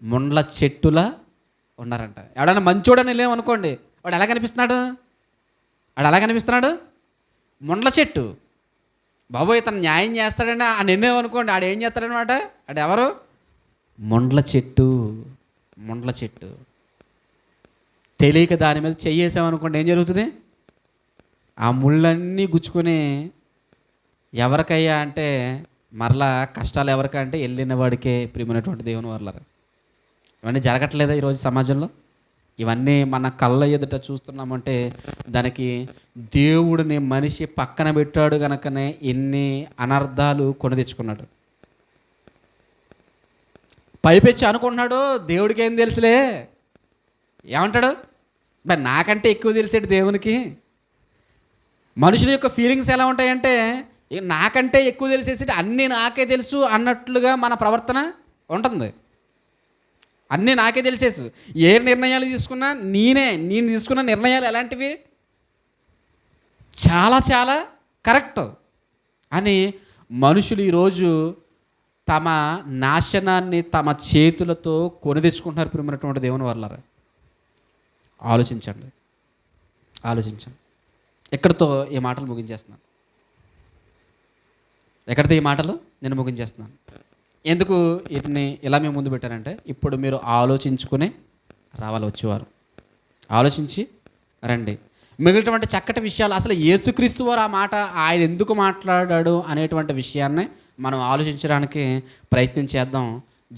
ముండ్ల చెట్టులా ఉన్నారంట. ఎవడన్నా మంచోడని లేవనుకోండి, వాడు ఎలా కనిపిస్తున్నాడు? ముండ్ల చెట్టు. బాబోయ్ ఇతను న్యాయం చేస్తాడని ఆ నిర్ణయం ఆడు ఏం చేస్తాడనమాట? ఆడు ఎవరు? ముండ్ల చెట్టు. తెలియక దాని మీద చెయ్యేసామనుకోండి, ఏం జరుగుతుంది? ఆ ముళ్ళన్నీ గుచ్చుకొని ఎవరికయ్యా అంటే మరలా కష్టాలు ఎవరికంటే వెళ్ళిన వాడికే ప్రియమైనటువంటి దేవుని వల్ల. ఇవన్నీ జరగట్లేదా ఈరోజు సమాజంలో? ఇవన్నీ మన కళ్ళ ఎదుట చూస్తున్నామంటే దానికి దేవుడిని మనిషి పక్కన పెట్టాడు కనుకనే ఎన్ని అనర్థాలు కొని తెచ్చుకున్నాడు. పైపెచ్చి అనుకుంటున్నాడు దేవుడికి ఏం తెలుసులే, ఏమంటాడు మరి నాకంటే ఎక్కువ తెలిసేటి దేవునికి. మనుషుల యొక్క ఫీలింగ్స్ ఎలా ఉంటాయంటే నాకంటే ఎక్కువ తెలిసేసి అన్నీ నాకే తెలుసు అన్నట్లుగా మన ప్రవర్తన ఉంటుంది. అన్నీ నాకే తెలిసేసు, ఏ నిర్ణయాలు తీసుకున్నా నేను తీసుకున్న నిర్ణయాలు ఎలాంటివి, చాలా చాలా కరెక్ట్ అని మనుషులు ఈరోజు తమ నాశనాన్ని తమ చేతులతో కొని తెచ్చుకుంటున్నారు. ప్రియమైనటువంటి దేవుని వల్ల ఆలోచించండి. ఎక్కడితో ఈ మాటలు ముగించేస్తున్నాను. ఎక్కడితో ఈ మాటలు నేను ముగించేస్తున్నాను. ఎందుకు వీటిని ఇలా మేము ముందు పెట్టానంటే ఇప్పుడు మీరు ఆలోచించుకునే రావాలి, వచ్చేవారు ఆలోచించి రండి. మిగిలినటువంటి చక్కటి విషయాలు, అసలు యేసుక్రీస్తు వారు ఆ మాట ఆయన ఎందుకు మాట్లాడాడు అనేటువంటి విషయాన్ని మనం ఆలోచించడానికి ప్రయత్నం చేద్దాం.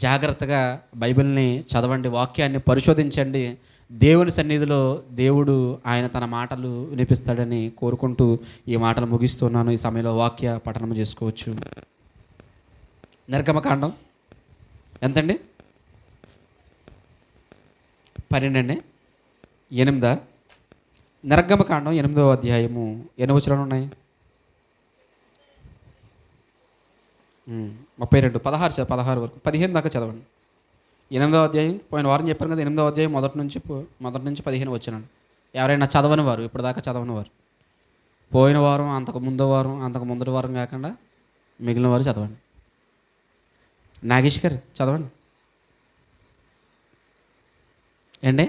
జాగ్రత్తగా బైబిల్ని చదవండి, వాక్యాన్ని పరిశోధించండి. దేవుని సన్నిధిలో దేవుడు ఆయన తన మాటలు వినిపిస్తాడని కోరుకుంటూ ఈ మాటలు ముగిస్తున్నాను. ఈ సమయంలో వాక్య పఠనం చేసుకోవచ్చు. నిర్గమకాండం ఎంతండి? 12 అండి. 8. నిర్గమకాండం 8వ అధ్యాయము ఎన్ని వచనాలు ఉన్నాయి? 32, 16 వరకు 15 దాకా చదవండి. 8వ అధ్యాయం పోయిన వారం చెప్పాను కదా, 8వ అధ్యాయం మొదటి నుంచి 15 వచ్చానండి. ఎవరైనా చదవని వారు, ఇప్పటిదాకా చదవని వారు, పోయిన వారం అంతకు ముందటి వారం కాకుండా మిగిలిన వారు చదవండి. నాగేష్ గారు చదవండి ఏండి.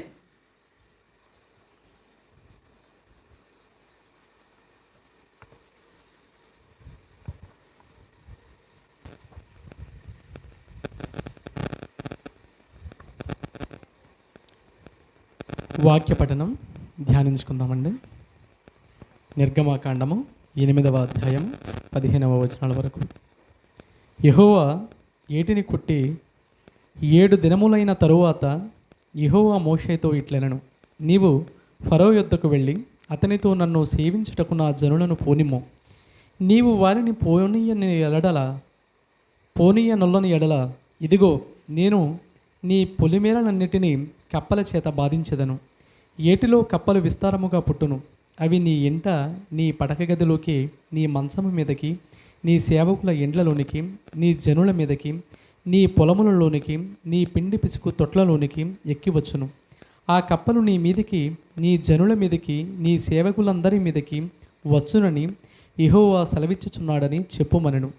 వాక్య పఠనం ధ్యానించుకుందామండి. నిర్గమకాండము 8వ అధ్యాయం 15వ వచనాల వరకు. యెహోవా ఏటిని కొట్టి 7 దినములైన తరువాత యెహోవా మోషేతో ఇట్లనెను, నీవు ఫరో యొద్దకు వెళ్ళి అతనితో నన్ను సేవించుటకు నా జనులను పోనిమ్ము. నీవు వారిని పోనీయనొల్లని ఎడల ఇదిగో నేను నీ పొలిమేరలన్నిటినీ కప్పల చేత బాధించెదను. ఏటిలో కప్పలు విస్తారముగా పుట్టును. అవి నీ ఇంట, నీ పడక గదిలోకి, నీ మంచము మీదకి, నీ సేవకుల ఇండ్లలోనికి, నీ జనుల మీదకి, నీ పొలములలోనికి, నీ పిండి పిసుకు తొట్లలోనికి ఎక్కివచ్చును. ఆ కప్పలు నీ మీదికి, నీ జనుల మీదకి, నీ సేవకులందరి మీదకి వచ్చునని యెహోవా సెలవిచ్చుచున్నాడని చెప్పుమనెను.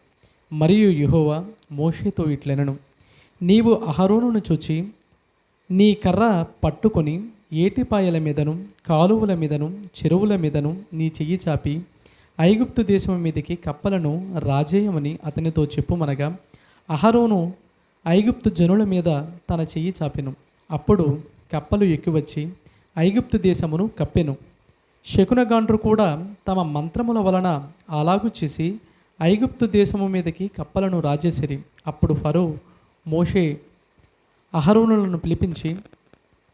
మరియు యెహోవా మోషేతో ఇట్లనెను, నీవు అహరోనును చూచి నీ కర్ర పట్టుకొని ఏటిపాయల మీదను, కాలువల మీదను, చెరువుల మీదను నీ చెయ్యి చాపి ఐగుప్తు దేశం మీదకి కప్పలను రాజేయమని అతనితో చెప్పుమనగా అహరోను ఐగుప్తు జనుల మీద తన చెయ్యి చాపెను. అప్పుడు కప్పలు ఎక్కివచ్చి ఐగుప్తు దేశమును కప్పెను. శకునగాండ్రు కూడా తమ మంత్రముల వలన అలాగు చేసి ఐగుప్తు దేశము మీదకి కప్పలను రాజేసిరి. అప్పుడు ఫరో మోషే అహరోనులను పిలిపించి,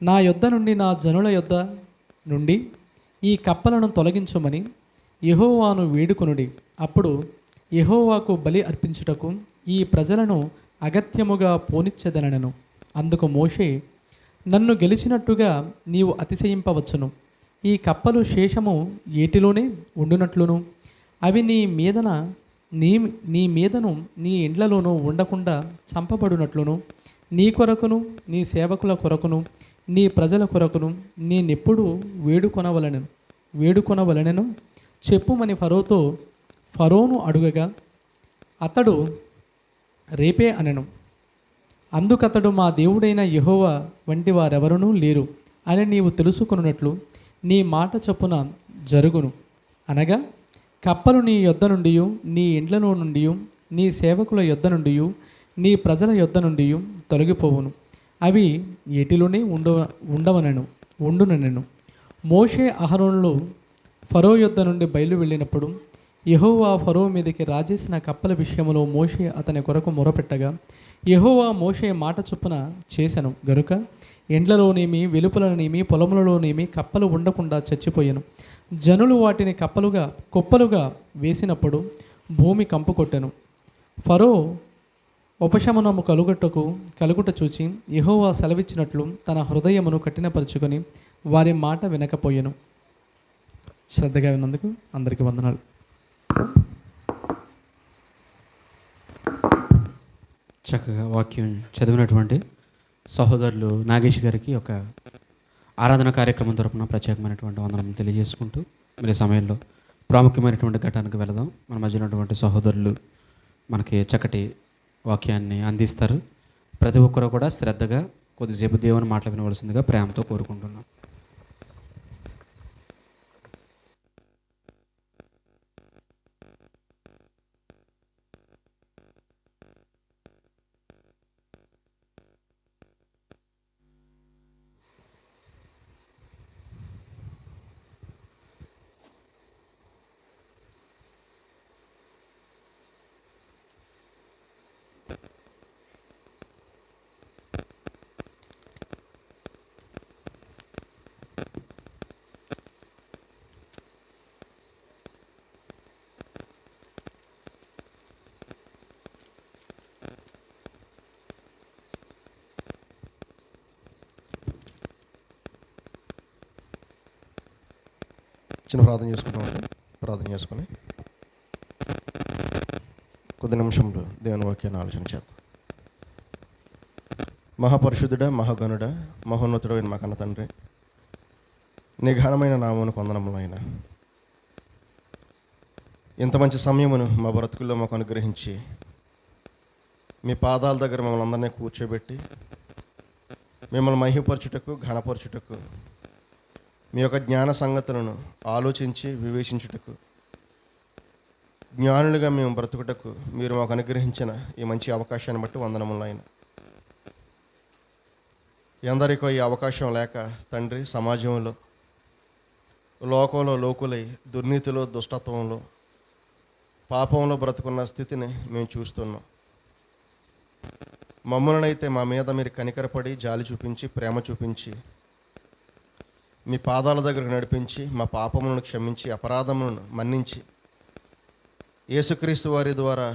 నా యొద్ద నుండి, నా జనుల యొద్ద నుండి ఈ కప్పలను తొలగించమని యెహోవాను వేడుకొనుడి. అప్పుడు యెహోవాకు బలి అర్పించుటకు ఈ ప్రజలను అగత్యముగా పోనిచ్చెదనెను. అందుకు మోషే, నన్ను గెలిచినట్టుగా నీవు అతిశయింపవచ్చును. ఈ కప్పలు శేషము ఏటిలోనే ఉండునట్లును, అవి నీ మీదను నీ ఇండ్లలోనూ ఉండకుండా చంపబడినట్లును, నీ కొరకును, నీ సేవకుల కొరకును, నీ ప్రజల కొరకును నేనెప్పుడు వేడుకొనవలెనను చెప్పుమని ఫరోను అడుగగా అతడు రేపే అనెను. అందుకతడు, మా దేవుడైన యెహోవా వంటి వారెవరూ లేరు అని నీవు తెలుసుకొనున్నట్లు నీ మాట చొప్పున జరుగును. అనగా కప్పలు నీ యొద్ద నుండి, నీ ఇండ్లలో నుండి, నీ సేవకుల యొద్ద నుండి, నీ ప్రజల యొద్ద నుండి తొలగిపోవును. అవి ఏటిలోనే ఉండుననెను. మోషే అహరోనులు ఫరో యొద్ద నుండి బయలు వెళ్ళినప్పుడు యెహోవా ఫరో మీదకి రాజేసిన కప్పల విషయంలో మోషే అతని కొరకు మొరపెట్టగా యెహోవా మోషే మాట చొప్పున చేసెను గనుక ఎండ్లలోనేమి వెలుపలనేమి పొలములలోనేమి కప్పలు ఉండకుండా చచ్చిపోయాను. జనులు వాటిని కుప్పలుగా వేసినప్పుడు భూమి కంపు కొట్టెను. ఫరో ఉపశమనము కలుగుట చూచి యెహోవా సెలవిచ్చినట్లు తన హృదయమును కఠినపరుచుకొని వారి మాట వినకపోయెను. శ్రద్ధగా విన్నందుకు అందరికీ వందనాలు. చక్కగా వాక్యం చదివినటువంటి సహోదరులు నాగేష్ గారికి ఒక ఆరాధన కార్యక్రమం తరపున ప్రత్యేకమైనటువంటి వందనం తెలియజేసుకుంటూ మరి సమయంలో ప్రాముఖ్యమైనటువంటి ఘటానికి వెళదాం. మన మధ్య ఉన్నటువంటి సహోదరులు మనకి చక్కటి వాక్యాన్ని అందిస్తారు. ప్రతి ఒక్కరూ కూడా శ్రద్ధగా కొద్దిసేపు దేవుని మాటలు వినవలసిందిగా ప్రేమతో కోరుకుంటున్నాం. చిన్న ప్రార్థన చేసుకుంటామండి. ప్రార్థన చేసుకొని కొద్ది నిమిషంలో దేవుని వాక్యాన్ని ఆలోచన చేద్దాం. మహాపరిశుద్ధుడా, మహాగణుడా, మహోన్నతుడు అయిన మా కన్న తండ్రి, నీ ఘనమైన నామమునకు వందనములైన ఇంత మంచి సమయమును మా బ్రతుకుల్లో మాకు అనుగ్రహించి మీ పాదాల దగ్గర మమ్మల్ని అందరినీ కూర్చోబెట్టి మిమ్మల్ని మహిమపరచుటకు, ఘనపరచుటకు, మీ యొక్క జ్ఞాన సంగతులను ఆలోచించి వివేచించుటకు, జ్ఞానులుగా మేము బ్రతుకుటకు మీరు మాకు అనుగ్రహించిన ఈ మంచి అవకాశాన్ని బట్టి వందనములైన. ఎందరికో ఈ అవకాశం లేక తండ్రి సమాజంలో, లోకంలో లోకులై దుర్నీతిలో, దుష్టత్వంలో, పాపంలో బ్రతుకున్న స్థితిని మేము చూస్తున్నాం. మమ్మల్ని అయితే మా మీద మీరు కనికరపడి జాలి చూపించి ప్రేమ చూపించి మీ పాదాల దగ్గరకు నడిపించి మా పాపములను క్షమించి అపరాధములను మన్నించి యేసుక్రీస్తు వారి ద్వారా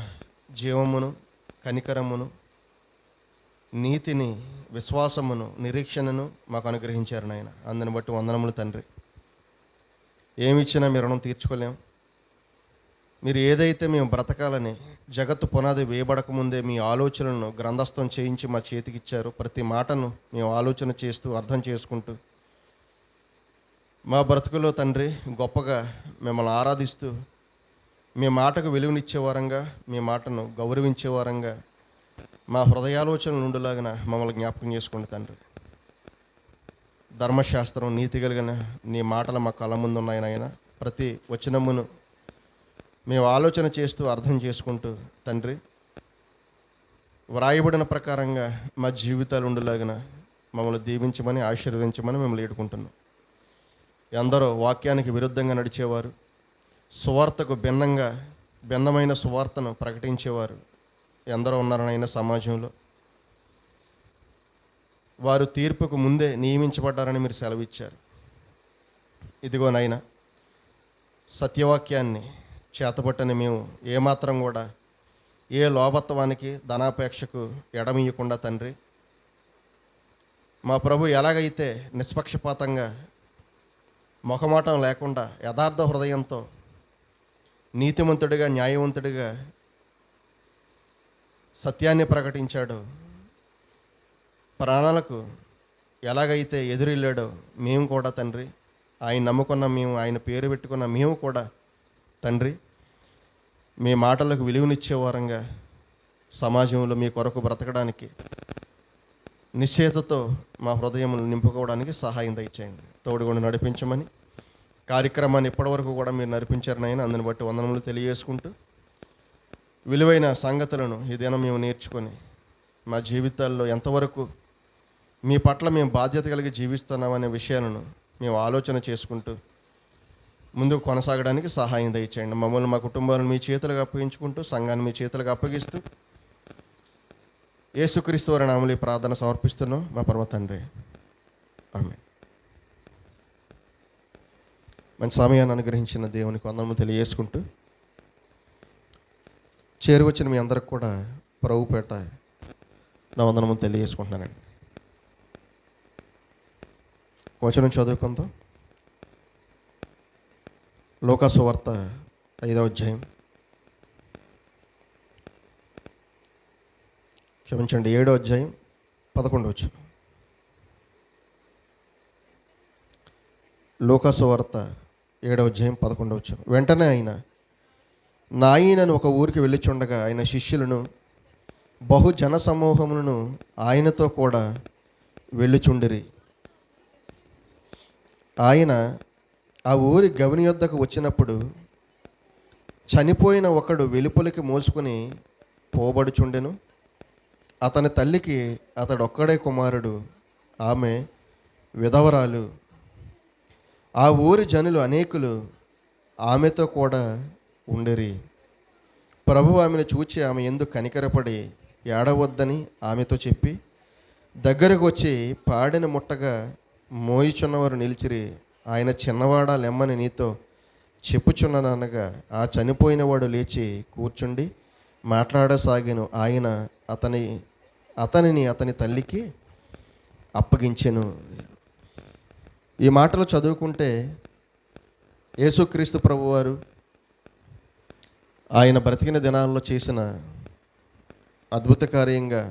జీవమును, కనికరమును, నీతిని, విశ్వాసమును, నిరీక్షణను మాకు అనుగ్రహించారు నాయన. అందుని బట్టి వందనములు తండ్రి. ఏమిచ్చినా మీ రుణం తీర్చుకోలేం. మీరు ఏదైతే మేము బ్రతకాలని జగత్తు పునాది వేయబడకముందే మీ ఆలోచనలను గ్రంథస్థం చేయించి మా చేతికిచ్చారు. ప్రతి మాటను మేము ఆలోచన చేస్తూ అర్థం చేసుకుంటూ మా బ్రతుకులో తండ్రి గొప్పగా మిమ్మల్ని ఆరాధిస్తూ మీ మాటకు విలువనిచ్చే వారంగా, మీ మాటను గౌరవించే వారంగా మా హృదయాలోచనలు నుండిలాగిన మమ్మల్ని జ్ఞాపకం చేసుకోండి తండ్రి. ధర్మశాస్త్రం, నీతి కలిగిన నీ మాటలు మా కళ్ళ ముందు ఉన్నాయి నాయన. ప్రతి వచనమును మేము ఆలోచన చేస్తూ అర్థం చేసుకుంటూ తండ్రి వ్రాయబడిన ప్రకారంగా మా జీవితాలు ఉండేలాగిన మమ్మల్ని దీవించమని, ఆశీర్వదించమని మిమ్మల్ని వేడుకుంటున్నాం. ఎందరో వాక్యానికి విరుద్ధంగా నడిచేవారు, సువార్తకు భిన్నమైన సువార్తను ప్రకటించేవారు ఎందరో ఉన్నారనైనా సమాజంలో. వారు తీర్పుకు ముందే నియమించబడ్డారని మీరు సెలవిచ్చారు. ఇదిగో నైనా సత్యవాక్యాన్ని చేతబట్టని మేము ఏమాత్రం కూడా ఏ లోభత్వానికి, ధనాపేక్షకు ఎడమియ్యకుండా తండ్రి, మా ప్రభు ఎలాగైతే నిష్పక్షపాతంగా, మొహమాటం లేకుండా, యథార్థ హృదయంతో, నీతిమంతుడిగా, న్యాయవంతుడిగా సత్యాన్ని ప్రకటించాడో, ప్రాణాలకు ఎలాగైతే ఎదురెళ్ళాడో మేము కూడా తండ్రి, ఆయన నమ్ముకున్న మేము, ఆయన పేరు పెట్టుకున్న మేము కూడా తండ్రి మీ మాటలకు విలువనిచ్చేవారంగా సమాజంలో మీ కొరకు బ్రతకడానికి నిశ్చయతతో మా హృదయములు నింపుకోవడానికి సహాయం దయచేయండి. తోడుగుండి నడిపించమని, కార్యక్రమాన్ని ఇప్పటివరకు కూడా మీరు నడిపించారనైనా అందుని బట్టి వందనములు తెలియజేసుకుంటూ విలువైన సంగతులను ఈ దినం మేము నేర్చుకొని మా జీవితాల్లో ఎంతవరకు మీ పట్ల మేము బాధ్యత కలిగి జీవిస్తున్నామనే విషయాలను మేము ఆలోచన చేసుకుంటూ ముందుకు కొనసాగడానికి సహాయం దయచేయండి. మమ్మల్ని మా కుటుంబాలను మీ చేతులకు అప్పగించుకుంటూ సంఘాన్ని మీ చేతులకు అప్పగిస్తూ యేసుక్రీస్తు వారి నామములో ఈ ప్రార్థన సమర్పిస్తున్నాం మా పరమ తండ్రి. ఆమేన్. మంచి సమయాన్ని అనుగ్రహించిన దేవునికి వందనము తెలియజేసుకుంటూ చేరువచ్చిన మీ అందరికి కూడా ప్రభుపేట నా వందనము తెలియజేసుకుంటున్నానండి. వచనం చదువుకుందాం. లూకా సువార్త 5వ అధ్యాయం, క్షమించండి 7వ అధ్యాయం 11వ వచనం. లూకా సువార్త 7వ అధ్యాయం 11వ వచనం. వెంటనే ఆయన నాయనను ఒక ఊరికి వెళ్ళిచుండగా ఆయన శిష్యులను బహు జన సమూహములను ఆయనతో కూడా వెళ్ళిచుండిరి. ఆయన ఆ ఊరి గవిని యొద్దకు వచ్చినప్పుడు చనిపోయిన ఒకడు వెలుపలికి మోసుకుని పోబడుచుండెను. అతని తల్లికి అతడొక్కడే కుమారుడు, ఆమె విధవరాలు. ఆ ఊరి జనులు అనేకులు ఆమెతో కూడా ఉండిరి. ప్రభు ఆమెను చూచి ఆమె యందు కనికరపడి ఏడవద్దని ఆమెతో చెప్పి దగ్గరకు వచ్చి పాడెను ముట్టగా మోయిచున్నవారు నిలిచిరి. ఆయన చిన్నవాడా లెమ్మని నీతో చెప్పుచున్నాననగా ఆ చనిపోయినవాడు లేచి కూర్చుండి మాట్లాడసాగాను. ఆయన అతనిని అతని తల్లికి అప్పగించెను. ఈ మాటలు చదువుకుంటే యేసుక్రీస్తు ప్రభువారు ఆయన బ్రతికిన దినాల్లో చేసిన అద్భుత కార్యంగా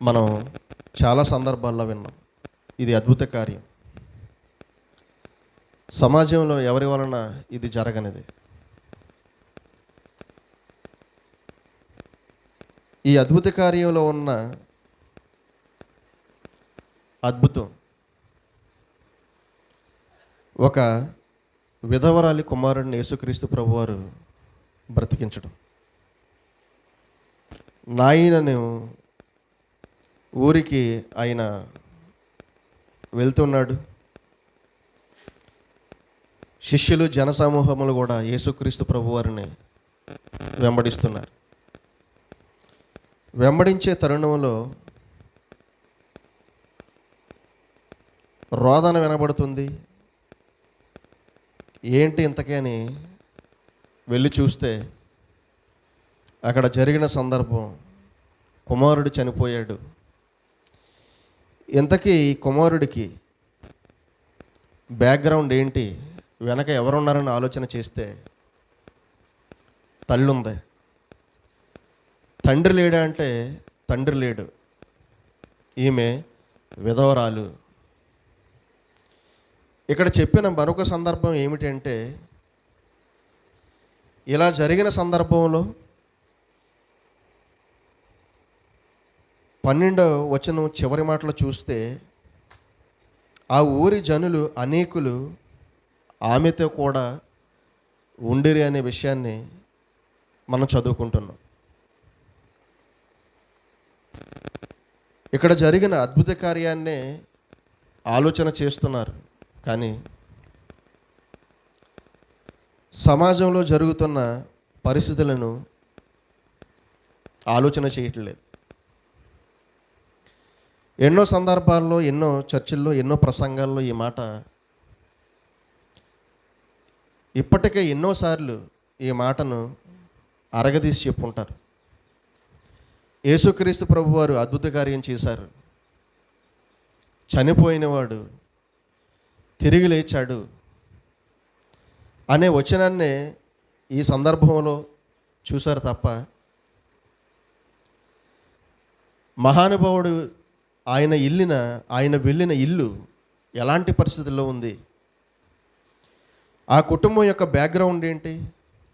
మనం చాలా సందర్భాల్లో విన్నాం. ఇది అద్భుత కార్యం. సమాజంలో ఎవరి వలన ఇది జరగనిది. ఈ అద్భుత కార్యంలో ఉన్న అద్భుతం ఒక విధవరాలి కుమారుడిని యేసుక్రీస్తు ప్రభువారు బ్రతికించడం. నాయనను ఊరికి ఆయన వెళ్తున్నాడు. శిష్యులు జనసమూహములు కూడా యేసుక్రీస్తు ప్రభువారిని వెంబడిస్తున్నారు. వెంబడించే తరుణంలో రోదన వినబడుతుంది. ఏంటి ఇంతకీ అని వెళ్ళి చూస్తే అక్కడ జరిగిన సందర్భం, కుమారుడు చనిపోయాడు. ఇంతకీ ఈ కుమారుడికి బ్యాక్గ్రౌండ్ ఏంటి, వెనక ఎవరున్నారని ఆలోచన చేస్తే తల్లి ఉంది. తండ్రి లేడా అంటే తండ్రి లేడు. ఈమె విధవరాలు. ఇక్కడ చెప్పిన మరొక సందర్భం ఏమిటంటే, ఇలా జరిగిన సందర్భంలో 12వ వచనం చివరి మాటలు చూస్తే ఆ ఊరి జనులు అనేకులు ఆమెతో కూడా ఉండిరి అనే విషయాన్ని మనం చదువుకుంటున్నాం. ఇక్కడ జరిగిన అద్భుత కార్యాన్నే ఆలోచన చేస్తున్నారు, కానీ సమాజంలో జరుగుతున్న పరిస్థితులను ఆలోచన చేయట్లేదు. ఎన్నో సందర్భాల్లో, ఎన్నో చర్చిల్లో, ఎన్నో ప్రసంగాల్లో ఈ మాట ఇప్పటికే ఎన్నోసార్లు ఈ మాటను అరగదీసి చెప్పుంటారు. యేసుక్రీస్తు ప్రభువారు అద్భుత కార్యం చేశారు. చనిపోయినవాడు తిరిగి లేచాడు అనే వచనాన్నే ఈ సందర్భంలో చూశారు తప్ప, మహానుభావుడు ఆయన వెళ్ళిన ఇల్లు ఎలాంటి పరిస్థితుల్లో ఉంది, ఆ కుటుంబం యొక్క బ్యాక్గ్రౌండ్ ఏంటి,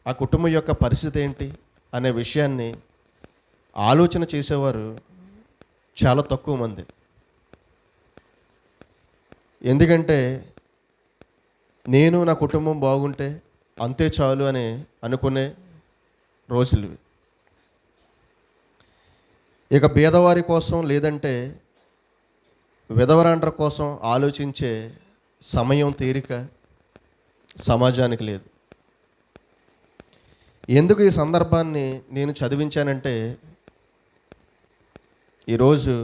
ఆ కుటుంబం యొక్క పరిస్థితి ఏంటి అనే విషయాన్ని ఆలోచన చేసేవారు చాలా తక్కువ మంది. ఎందుకంటే నేను నా కుటుంబం బాగుంటే అంతే చాలు అని అనుకునే రోజులు. ఇక బీదవారి కోసం లేదంటే విధవరాండ్ర కోసం ఆలోచించే సమయం, తీరిక సమాజానికి లేదు. ఎందుకు ఈ సందర్భాన్ని నేను చదివించానంటే, ఈరోజు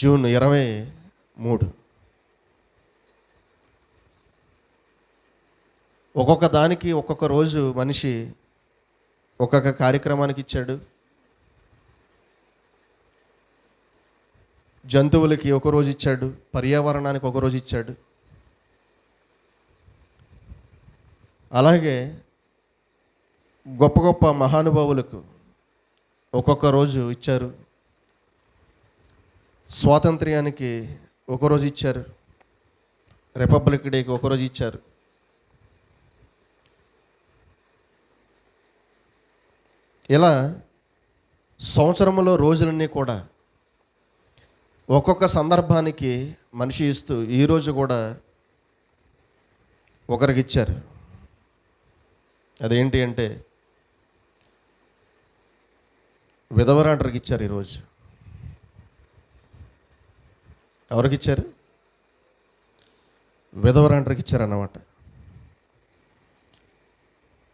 జూన్ 23. ఒక్కొక్క దానికి ఒక్కొక్క రోజు మనిషి ఒక్కొక్క కార్యక్రమానికి ఇచ్చాడు. జంతువులకి ఒక రోజు ఇచ్చాడు, పర్యావరణానికి ఒక రోజు ఇచ్చాడు. అలాగే గొప్ప గొప్ప మహానుభావులకు ఒక్కొక్క రోజు ఇచ్చారు. స్వాతంత్ర్యానికి ఒకరోజు ఇచ్చారు, రిపబ్లిక్ డేకి ఒకరోజు ఇచ్చారు. ఇలా సంవత్సరంలో రోజులన్నీ కూడా ఒక్కొక్క సందర్భానికి మనిషి ఇస్తూ ఈరోజు కూడా ఒకరికి ఇచ్చారు. అదేంటి అంటే విధవరాండ్రికి ఇచ్చారు ఈరోజు. ఎవరికి ఇచ్చారు? విధవరాండ్రికి ఇచ్చారన్నమాట.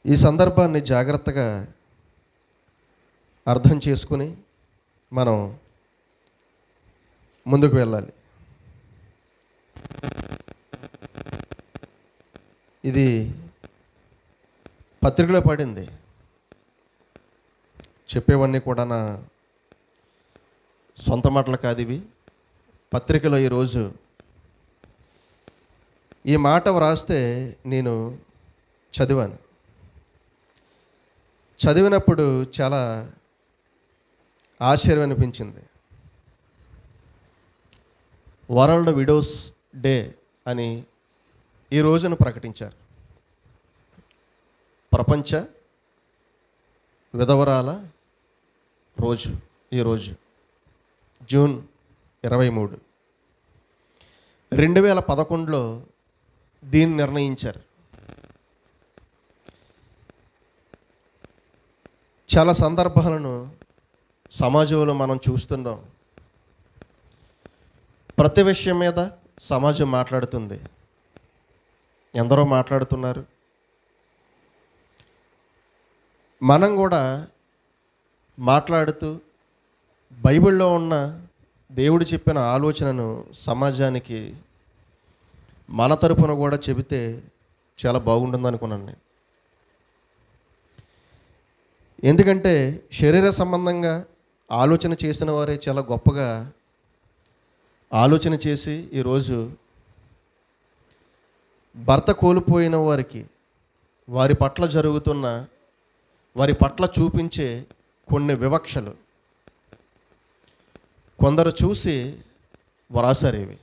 ఈ సందర్భాన్ని జాగ్రత్తగా అర్థం చేసుకుని మనం ముందుకు వెళ్ళాలి. ఇది పత్రికలో పడింది. చెప్పేవన్నీ కూడా నా సొంత మాటలు కాదు ఇవి. పత్రికలో ఈరోజు ఈ మాట వ్రాస్తే నేను చదివాను. చదివినప్పుడు చాలా ఆశ్చర్యం అనిపించింది. వరల్డ్ విడోస్ డే అని ఈ రోజును ప్రకటించారు. ప్రపంచ విధవరాల రోజు ఈరోజు జూన్ 23. 2011లో దీన్ని నిర్ణయించారు. చాలా సందర్భాలను సమాజంలో మనం చూస్తున్నాం. ప్రతి విషయం మీద సమాజం మాట్లాడుతుంది, ఎందరో మాట్లాడుతున్నారు. మనం కూడా మాట్లాడుతూ బైబిల్లో ఉన్న దేవుడు చెప్పిన ఆలోచనను సమాజానికి మన తరపున కూడా చెబితే చాలా బాగుంటుంది అనుకున్నాను నేను. ఎందుకంటే శరీర సంబంధంగా ఆలోచన చేసిన వారే చాలా గొప్పగా ఆలోచన చేసి ఈరోజు భర్త కోల్పోయిన వారికి వారి పట్ల జరుగుతున్న, వారి పట్ల చూపించే కొన్ని వివక్షలు కొందరు చూసి వ్రాసారు. ఇవి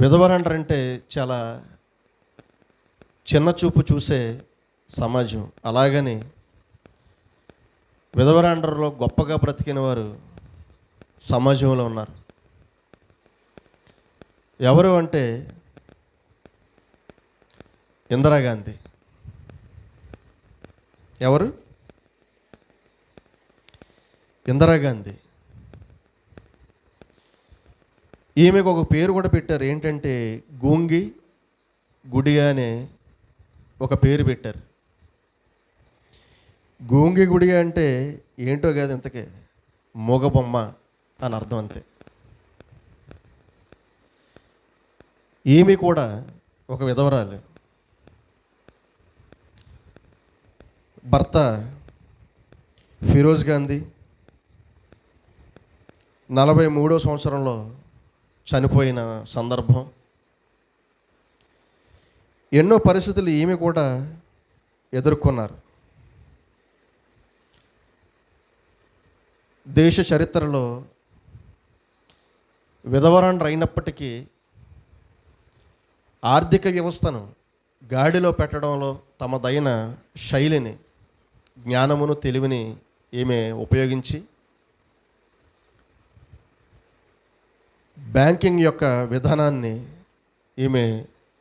విధవరంటే చాలా చిన్న చూపు చూసే సమాజం. అలాగని విధవరాండ్రలో గొప్పగా బ్రతికిన వారు సమాజంలో ఉన్నారు. ఎవరు అంటే ఇందిరాగాంధీ. ఎవరు? ఇందిరాగాంధీ. ఈమెకు ఒక పేరు కూడా పెట్టారు. ఏంటంటే గూంగి గుడిగా అనే ఒక పేరు పెట్టారు. గూంగి గుడిగా అంటే ఏంటో కాదు, ఇంతకే మూగబొమ్మ అని అర్థం అంతే. ఈమె కూడా ఒక విధవరాలు. భర్త ఫిరోజ్ గాంధీ 43వ సంవత్సరంలో చనిపోయిన సందర్భం. ఎన్నో పరిస్థితులు ఈమె కూడా ఎదుర్కొన్నారు. దేశ చరిత్రలో విధవరాండ్ర అయినప్పటికీ ఆర్థిక వ్యవస్థను గాడిలో పెట్టడంలో తమదైన శైలిని, జ్ఞానమును, తెలివిని ఈమె ఉపయోగించి బ్యాంకింగ్ యొక్క విధానాన్ని ఈమె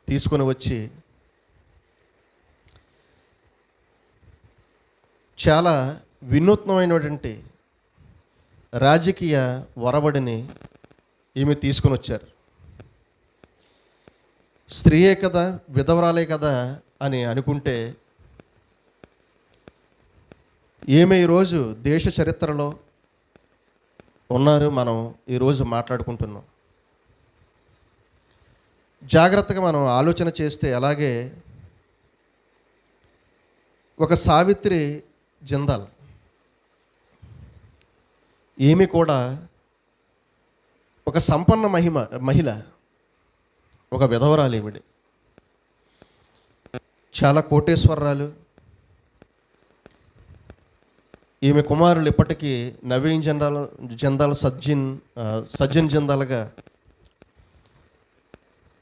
తీసుకొని వచ్చి చాలా వినూత్నమైనటువంటి రాజకీయ ఒరవడిని ఈమె తీసుకొని వచ్చారు. స్త్రీయే కదా, విధవరాలే కదా అని అనుకుంటే ఈమె ఈరోజు దేశ చరిత్రలో ఉన్నారు. మనం ఈరోజు మాట్లాడుకుంటున్నాం. జాగ్రత్తగా మనం ఆలోచన చేస్తే అలాగే ఒక సావిత్రి జిందాల్, ఈమె కూడా ఒక సంపన్న మహిళ, ఒక విధవరాలు. ఈవిడ చాలా కోటేశ్వరరాలు. ఈమె కుమారులు ఇప్పటికీ నవీన్ జిందాల్, సజ్జన్ జిందాల్గా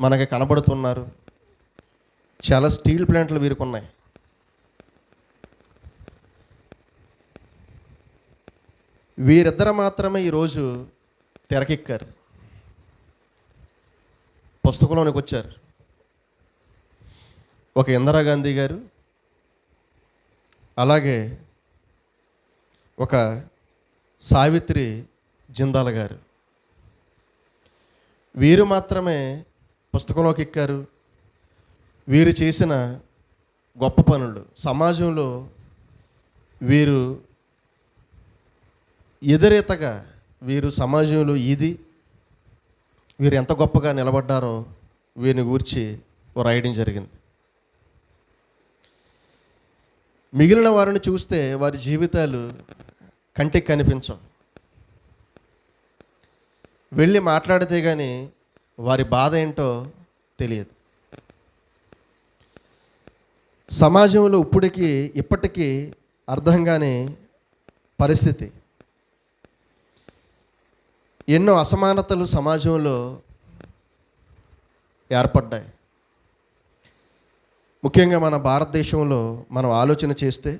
మనకి కనబడుతున్నారు. చాలా స్టీల్ ప్లాంట్లు వీరికి ఉన్నాయి. వీరిద్దరు మాత్రమే ఈరోజు తెరకెక్కారు, పుస్తకంలోనికి వచ్చారు. ఒక ఇందిరాగాంధీ గారు, అలాగే ఒక సావిత్రి జిందాల్ గారు. వీరు మాత్రమే పుస్తకంలోకి ఎక్కారు. వీరు చేసిన గొప్ప పనులు సమాజంలో వీరు ఎదురేతగా వీరు సమాజంలో వీరు ఎంత గొప్పగా నిలబడ్డారో వీరిని గూర్చి రాయడం జరిగింది. మిగిలిన వారిని చూస్తే వారి జీవితాలు కంటికి కనిపించవు. వెళ్ళి మాట్లాడితే కానీ వారి బాధ ఏంటో తెలియదు. సమాజంలో ఇప్పటికీ అర్థం కాని పరిస్థితి. ఎన్నో అసమానతలు సమాజంలో ఏర్పడ్డాయి. ముఖ్యంగా మన భారతదేశంలో మనం ఆలోచన చేస్తే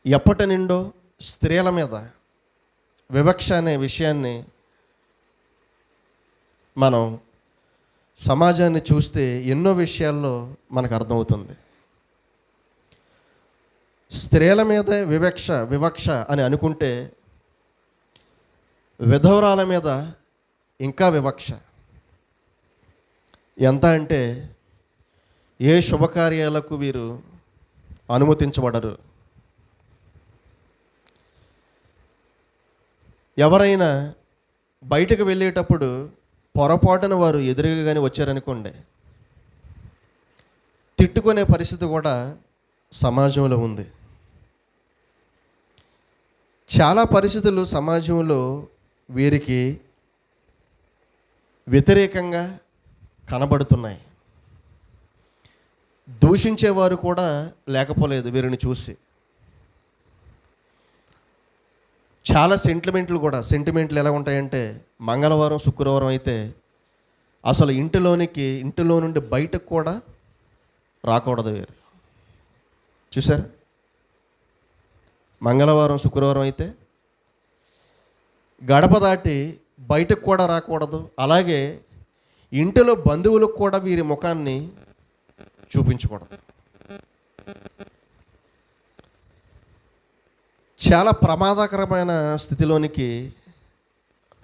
ఎప్పటి నుండో స్త్రీల మీద వివక్ష అనే విషయాన్ని మనం సమాజాన్ని చూస్తే ఎన్నో విషయాల్లో మనకు అర్థమవుతుంది. స్త్రీల మీద వివక్ష అని అనుకుంటే విధవరాల మీద ఇంకా వివక్ష. ఎంత అంటే ఏ శుభకార్యాలకు వీరు అనుమతించబడరు. ఎవరైనా బయటకు వెళ్ళేటప్పుడు పొరపాటున వారు ఎదురుగా కానీ వచ్చారనుకోండి, తిట్టుకునే పరిస్థితి కూడా సమాజంలో ఉంది. చాలా పరిస్థితులు సమాజంలో వీరికి వ్యతిరేకంగా కనబడుతున్నాయి. దూషించేవారు కూడా లేకపోలేదు వీరిని చూసి. చాలా సెంటిమెంట్లు ఎలా ఉంటాయంటే, మంగళవారం శుక్రవారం అయితే అసలు ఇంటిలో నుండి బయటకు కూడా రాకూడదు వీరు. చూసారు? మంగళవారం శుక్రవారం అయితే గడప దాటి బయటకు కూడా రాకూడదు. అలాగే ఇంటిలో బంధువులకు కూడా వీరి ముఖాన్ని చూపించకూడదు. చాలా ప్రమాదకరమైన స్థితిలోనికి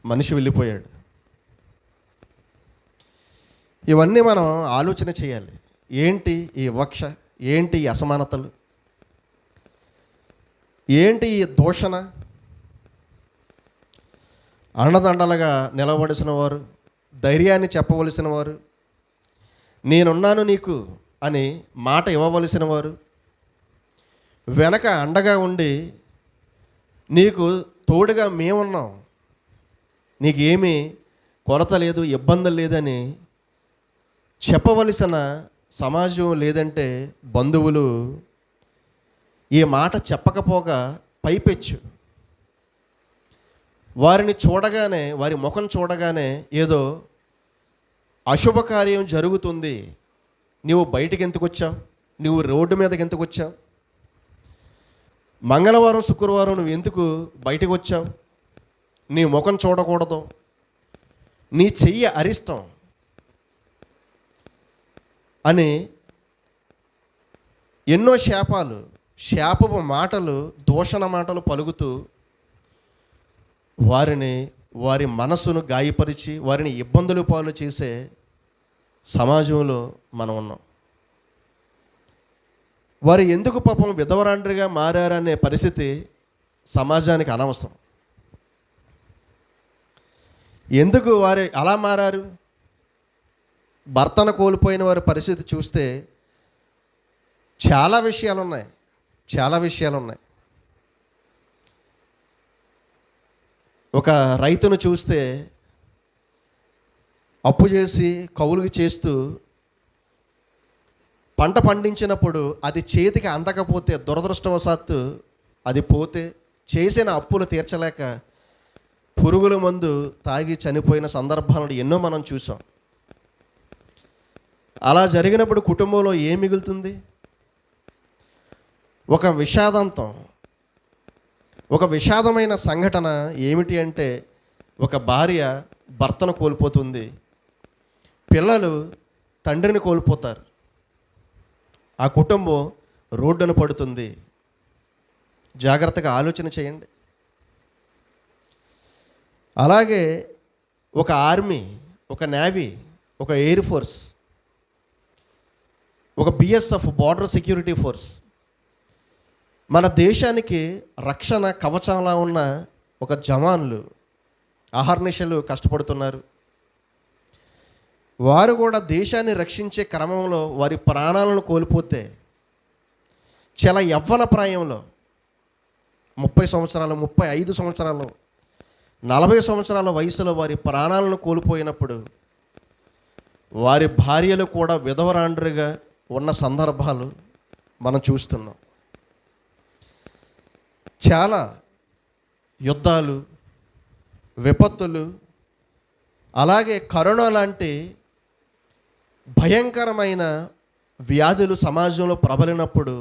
మనిషి వెళ్ళిపోయాడు. ఇవన్నీ మనం ఆలోచన చేయాలి. ఏంటి ఈ వివక్ష? ఏంటి ఈ అసమానతలు? ఏంటి ఈ దూషణ? అండదండలుగా నిలబడిసిన వారు, ధైర్యాన్ని చెప్పవలసిన వారు, నేనున్నాను నీకు అని మాట ఇవ్వవలసిన వారు, వెనక అండగా ఉండి నీకు తోడుగా మేమున్నాం, నీకు ఏమీ కొరత లేదు, ఇబ్బందులు లేదని చెప్పవలసిన సమాజం లేదంటే బంధువులు ఈ మాట చెప్పకపోగా పైపెచ్చు వారిని చూడగానే, వారి ముఖం చూడగానే ఏదో అశుభకార్యం జరుగుతుంది, నువ్వు బయటికి ఎందుకు వచ్చావు, నువ్వు రోడ్డు మీదకి ఎందుకు వచ్చావు, మంగళవారం శుక్రవారం నువ్వు ఎందుకు బయటకు వచ్చావు, నీ ముఖం చూడకూడదు, నీ చెయ్యి అరిష్టం అని ఎన్నో శాపపు మాటలు, దూషణ మాటలు పలుకుతూ వారి మనసును గాయపరిచి వారిని ఇబ్బందులు పాలు చేసే సమాజంలో మనం ఉన్నాం. వారు ఎందుకు పాపం విధవరాండ్రిగా మారారనే పరిస్థితి సమాజానికి అనవసరం. ఎందుకు వారు అలా మారారు? భర్తను కోల్పోయిన వారి పరిస్థితి చూస్తే చాలా విషయాలు ఉన్నాయి. ఒక రైతును చూస్తే అప్పు చేసి కౌలుకి చేస్తూ పంట పండించినప్పుడు అది చేతికి అందకపోతే, దురదృష్టవశాత్తు అది పోతే, చేసిన అప్పులు తీర్చలేక పురుగుల మందు తాగి చనిపోయిన సందర్భాలను ఎన్నో మనం చూసాం. అలా జరిగినప్పుడు కుటుంబంలో ఏం మిగులుతుంది? ఒక విషాదమైన సంఘటన ఏమిటి అంటే, ఒక భార్య భర్తను కోల్పోతుంది, పిల్లలు తండ్రిని కోల్పోతారు, ఆ కుటుంబం రోడ్డున పడుతుంది. జాగ్రత్తగా ఆలోచన చేయండి. అలాగే ఒక ఆర్మీ, ఒక నేవీ, ఒక ఎయిర్ ఫోర్స్, ఒక బిఎస్ఎఫ్ బార్డర్ సెక్యూరిటీ ఫోర్స్, మన దేశానికి రక్షణ కవచంలా ఉన్న ఒక జవాన్లు అహర్నిశలు కష్టపడుతున్నారు. వారు కూడా దేశాన్ని రక్షించే క్రమంలో వారి ప్రాణాలను కోల్పోతే, చాలా యవ్వన ప్రాయంలో 30 సంవత్సరాలు, 35 సంవత్సరాలు, 40 సంవత్సరాల వయసులో వారి ప్రాణాలను కోల్పోయినప్పుడు వారి భార్యలు కూడా విధవరాండ్రుగా ఉన్న సందర్భాలు మనం చూస్తున్నాం. చాలా యుద్ధాలు, విపత్తులు, అలాగే కరోనా లాంటి భయంకరమైన వ్యాధులు సమాజంలో ప్రబలినప్పుడు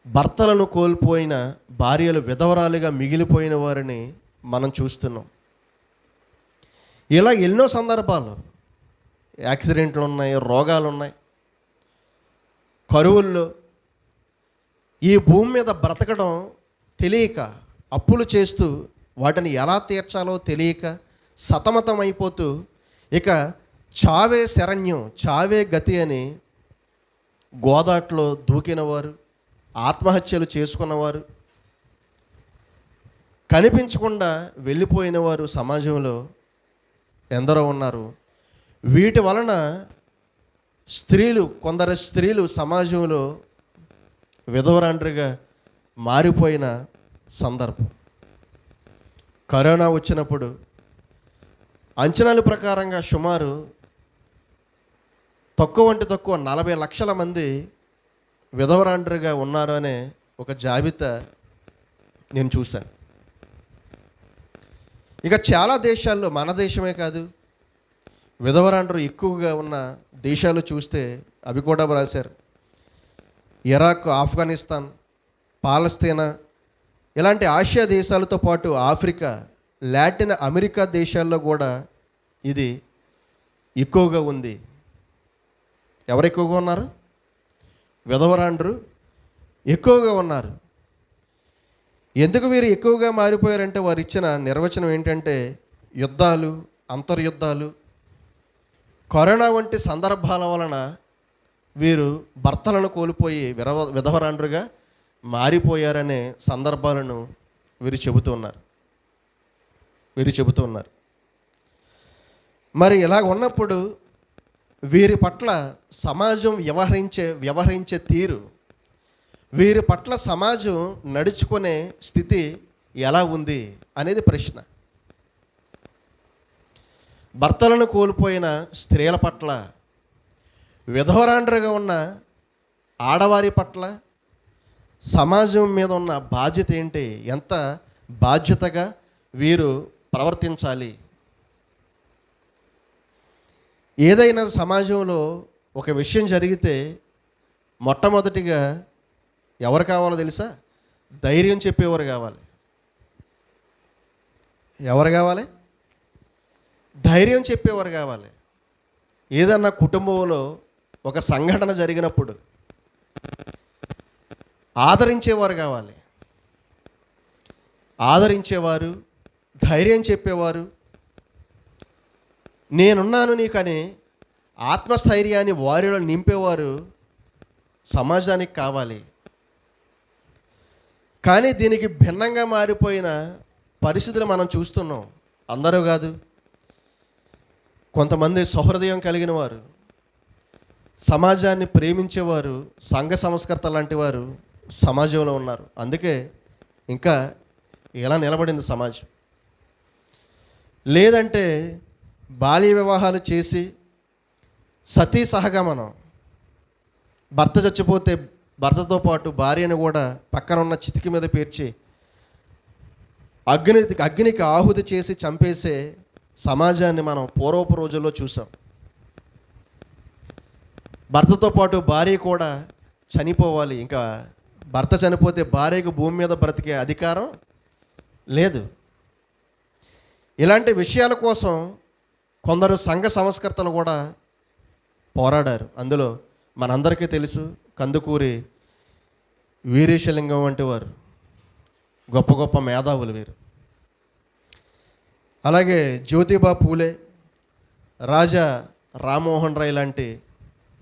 భర్తలను కోల్పోయిన భార్యలు విధవరాలుగా మిగిలిపోయిన వారిని మనం చూస్తున్నాం. ఇలా ఎన్నో సందర్భాలు, యాక్సిడెంట్లు ఉన్నాయి, రోగాలు ఉన్నాయి, కరువుల్లో ఈ భూమి మీద బ్రతకడం తెలియక, అప్పులు చేస్తూ వాటిని ఎలా తీర్చాలో తెలియక సతమతం అయిపోతూ, ఇక చావే శరణ్యం, చావే గతి అని గోదాట్లో దూకినవారు, ఆత్మహత్యలు చేసుకున్నవారు, కనిపించకుండా వెళ్ళిపోయిన వారు సమాజంలో ఎందరో ఉన్నారు. వీటి వలన కొందరు స్త్రీలు సమాజంలో విధవరాండ్రిగా మారిపోయిన సందర్భం. కరోనా వచ్చినప్పుడు అంచనాల ప్రకారంగా సుమారు తక్కువ 40 లక్షల మంది విధవరాండ్రిగా ఉన్నారు అనే ఒక జాబితా నేను చూశాను. ఇక చాలా దేశాల్లో, మన దేశమే కాదు, విధవరాండ్రు ఎక్కువగా ఉన్న దేశాలు చూస్తే అవి కూడా రాశారు. ఇరాక్, ఆఫ్ఘనిస్తాన్, పాలస్తీనా ఇలాంటి ఆసియా దేశాలతో పాటు ఆఫ్రికా, లాటిన్ అమెరికా దేశాల్లో కూడా ఇది ఎక్కువగా ఉంది. ఎవరు ఎక్కువగా ఉన్నారు? విధవరాండ్రు ఎక్కువగా ఉన్నారు. ఎందుకు వీరు ఎక్కువగా మారిపోయారంటే, వారు ఇచ్చిన నిర్వచనం ఏంటంటే, యుద్ధాలు, అంతర్యుద్ధాలు, కరోనా వంటి సందర్భాల వలన వీరు భర్తలను కోల్పోయి విధవరాండ్రుగా మారిపోయారనే సందర్భాలను వీరు చెబుతూ ఉన్నారు. మరి ఇలా ఉన్నప్పుడు వీరి పట్ల సమాజం వ్యవహరించే తీరు, వీరి పట్ల సమాజం నడుచుకునే స్థితి ఎలా ఉంది అనేది ప్రశ్న. భర్తలను కోల్పోయిన స్త్రీల పట్ల, విధవరాండ్రుగా ఉన్న ఆడవారి పట్ల సమాజం మీద ఉన్న బాధ్యత ఏంటి? ఎంత బాధ్యతగా వీరు ప్రవర్తించాలి? ఏదైనా సమాజంలో ఒక విషయం జరిగితే మొట్టమొదటిగా ఎవరు కావాలో తెలుసా? ధైర్యం చెప్పేవారు కావాలి. ఎవరు కావాలి? ధైర్యం చెప్పేవారు కావాలి. ఏదన్నా కుటుంబంలో ఒక సంఘటన జరిగినప్పుడు ఆదరించేవారు కావాలి. ఆదరించేవారు, ధైర్యం చెప్పేవారు, నేనున్నాను నీకని ఆత్మస్థైర్యాన్ని వారిలో నింపేవారు సమాజానికి కావాలి. కానీ దీనికి భిన్నంగా మారిపోయిన పరిస్థితులు మనం చూస్తున్నాం. అందరూ కాదు, కొంతమంది సహృదయం కలిగిన వారు, సమాజాన్ని ప్రేమించేవారు, సంఘ సంస్కర్త లాంటి వారు సమాజంలో ఉన్నారు. అందుకే ఇంకా ఎలా నిలబడింది సమాజం. లేదంటే బాల్య వివాహాలు చేసి సతీ సహగమనం, భర్త చచ్చిపోతే భర్తతో పాటు భార్యను కూడా పక్కన ఉన్న చితికి మీద పేర్చి అగ్నికి ఆహుతి చేసి చంపేసే సమాజాన్ని మనం పూర్వపు రోజుల్లో చూసాం. భర్తతో పాటు భార్య కూడా చనిపోవాలి. ఇంకా భర్త చనిపోతే భార్యకు భూమి మీద బ్రతికే అధికారం లేదు. ఇలాంటి విషయాల కోసం కొందరు సంఘ సంస్కర్తలు కూడా పోరాడారు. అందులో మనందరికీ తెలుసు, కందుకూరి వీరేశలింగం వంటి వారు గొప్ప గొప్ప మేధావులు వీరు. అలాగే జ్యోతిబా పూలే, రాజా రామ్మోహన్ రాయ్ లాంటి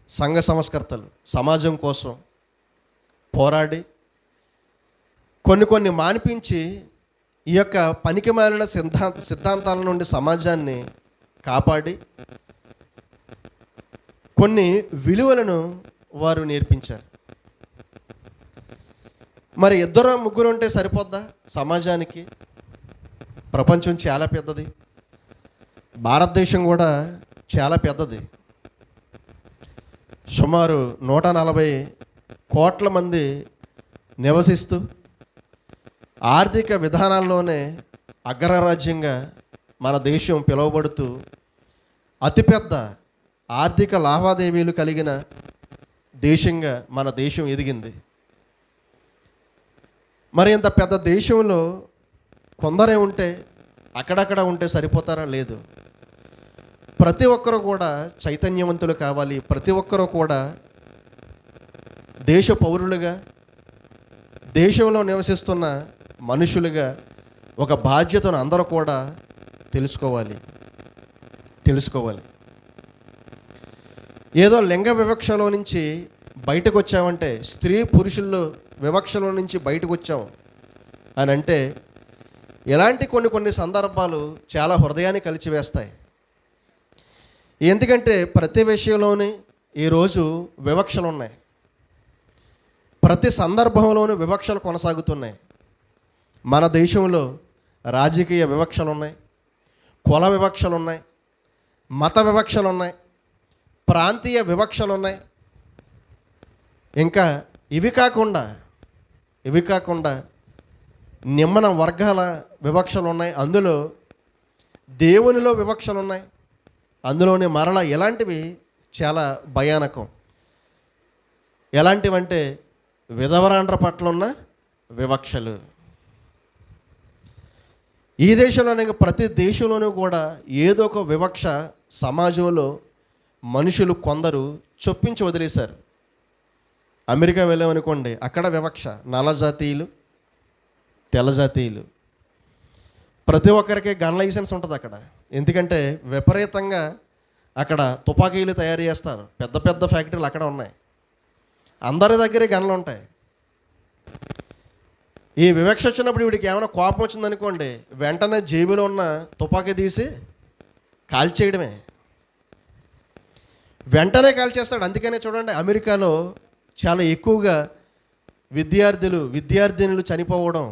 సంఘ సంస్కర్తలు సమాజం కోసం పోరాడి కొన్ని మాన్పించి ఈ యొక్క పనికిమాలిన సిద్ధాంతాల నుండి సమాజాన్ని కాపాడి కొన్ని విలువలను వారు నేర్పించారు. మరి ఇద్దరు ముగ్గురు ఉంటే సరిపోద్దా సమాజానికి? ప్రపంచం చాలా పెద్దది, భారతదేశం కూడా చాలా పెద్దది. సుమారు 140 కోట్ల మంది నివసిస్తూ ఆర్థిక విధానాల్లోనే అగ్రరాజ్యంగా మన దేశం పిలువబడుతూ అతిపెద్ద ఆర్థిక లావాదేవీలు కలిగిన దేశంగా మన దేశం ఎదిగింది. మరి ఇంత పెద్ద దేశంలో కొందరే ఉంటే, అక్కడక్కడ ఉంటే సరిపోతారా? లేదు. ప్రతి ఒక్కరూ కూడా చైతన్యవంతులు కావాలి. ప్రతి ఒక్కరూ కూడా దేశ పౌరులుగా, దేశంలో నివసిస్తున్న మనుషులుగా ఒక బాధ్యతను అందరూ కూడా తెలుసుకోవాలి. ఏదో లింగ వివక్షలో నుంచి బయటకు వచ్చామంటే, స్త్రీ పురుషుల్లో వివక్షలో నుంచి బయటకు వచ్చాం అని అంటే, ఇలాంటి కొన్ని సందర్భాలు చాలా హృదయాన్ని కలిచివేస్తాయి. ఎందుకంటే ప్రతి విషయంలోనే ఈరోజు వివక్షలు ఉన్నాయి. ప్రతి సందర్భంలోనూ వివక్షలు కొనసాగుతున్నాయి. మన దేశంలో రాజకీయ వివక్షలు ఉన్నాయి, కుల వివక్షలు ఉన్నాయి, మత వివక్షలు ఉన్నాయి, ప్రాంతీయ వివక్షలు ఉన్నాయి. ఇంకా ఇవి కాకుండా నిమ్మన వర్గాల వివక్షలు ఉన్నాయి. అందులో దేవునిలో వివక్షలు ఉన్నాయి. అందులోనే మరలా ఎలాంటివి చాలా భయానకం. ఎలాంటివంటే విధవరాండ్ర పట్ల ఉన్న వివక్షలు. ఈ దేశంలోనే ప్రతి దేశంలోనూ కూడా ఏదో ఒక వివక్ష సమాజంలో మనుషులు కొందరు చొప్పించి వదిలేశారు. అమెరికా వెళ్ళామనుకోండి, అక్కడ వివక్ష. నల్ల జాతీయులు, తెల్ల జాతీయులు, ప్రతి ఒక్కరికి గన్ లైసెన్స్ ఉంటుంది అక్కడ. ఎందుకంటే విపరీతంగా అక్కడ తుపాకీలు తయారు చేస్తారు. పెద్ద పెద్ద ఫ్యాక్టరీలు అక్కడ ఉన్నాయి. అందరి దగ్గరే గన్లు ఉంటాయి. ఈ వివక్ష వచ్చినప్పుడు వీడికి ఏమైనా కోపం వచ్చిందనుకోండి, వెంటనే జేబులో ఉన్న తుపాకీ తీసి కాల్చేయడమే, వెంటనే కాల్చేస్తాడు. అందుకనే చూడండి, అమెరికాలో చాలా ఎక్కువగా విద్యార్థినులు చనిపోవడం,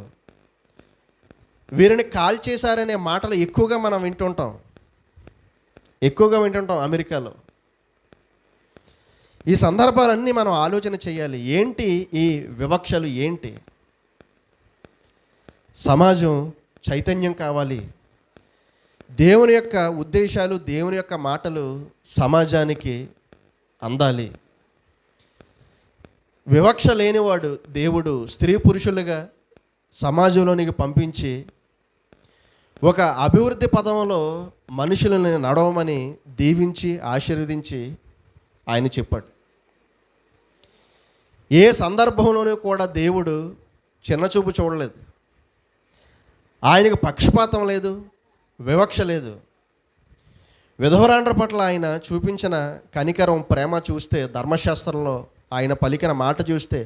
వీరిని కాల్చేశారనే మాటలు ఎక్కువగా మనం వింటుంటాం అమెరికాలో. ఈ సందర్భాలన్నీ మనం ఆలోచన చేయాలి. ఏంటి ఈ వివక్షలు? ఏంటి? సమాజం చైతన్యం కావాలి. దేవుని యొక్క ఉద్దేశాలు, దేవుని యొక్క మాటలు సమాజానికి అందాలి. వివక్ష లేనివాడు దేవుడు స్త్రీ పురుషులుగా సమాజంలోనికి పంపించి ఒక అభివృద్ధి పదంలో మనుషులను నడవమని దీవించి ఆశీర్వదించి ఆయన చెప్పాడు. ఏ సందర్భంలోనూ కూడా దేవుడు చిన్నచూపు చూడలేదు. ఆయనకు పక్షపాతం లేదు, వివక్ష లేదు. విధవరాండ్ర పట్ల ఆయన చూపించిన కనికరం, ప్రేమ చూస్తే, ధర్మశాస్త్రంలో ఆయన పలికిన మాట చూస్తే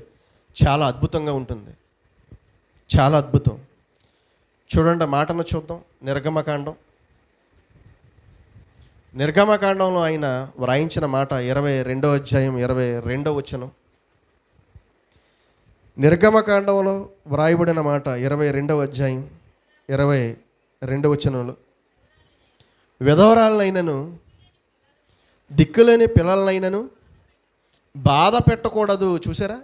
చాలా అద్భుతంగా ఉంటుంది. చాలా అద్భుతం. చూడండి, మాటను చూద్దాం. నిర్గమకాండంలో ఆయన వ్రాయించిన మాట 22వ అధ్యాయం 22వ వచనం. నిర్గమకాండంలో వ్రాయబడిన మాట 22వ అధ్యాయం 22వ వచనంలో, విధవరాలనైనను దిక్కులేని పిల్లలనైనను బాధ పెట్టకూడదు. చూసారా?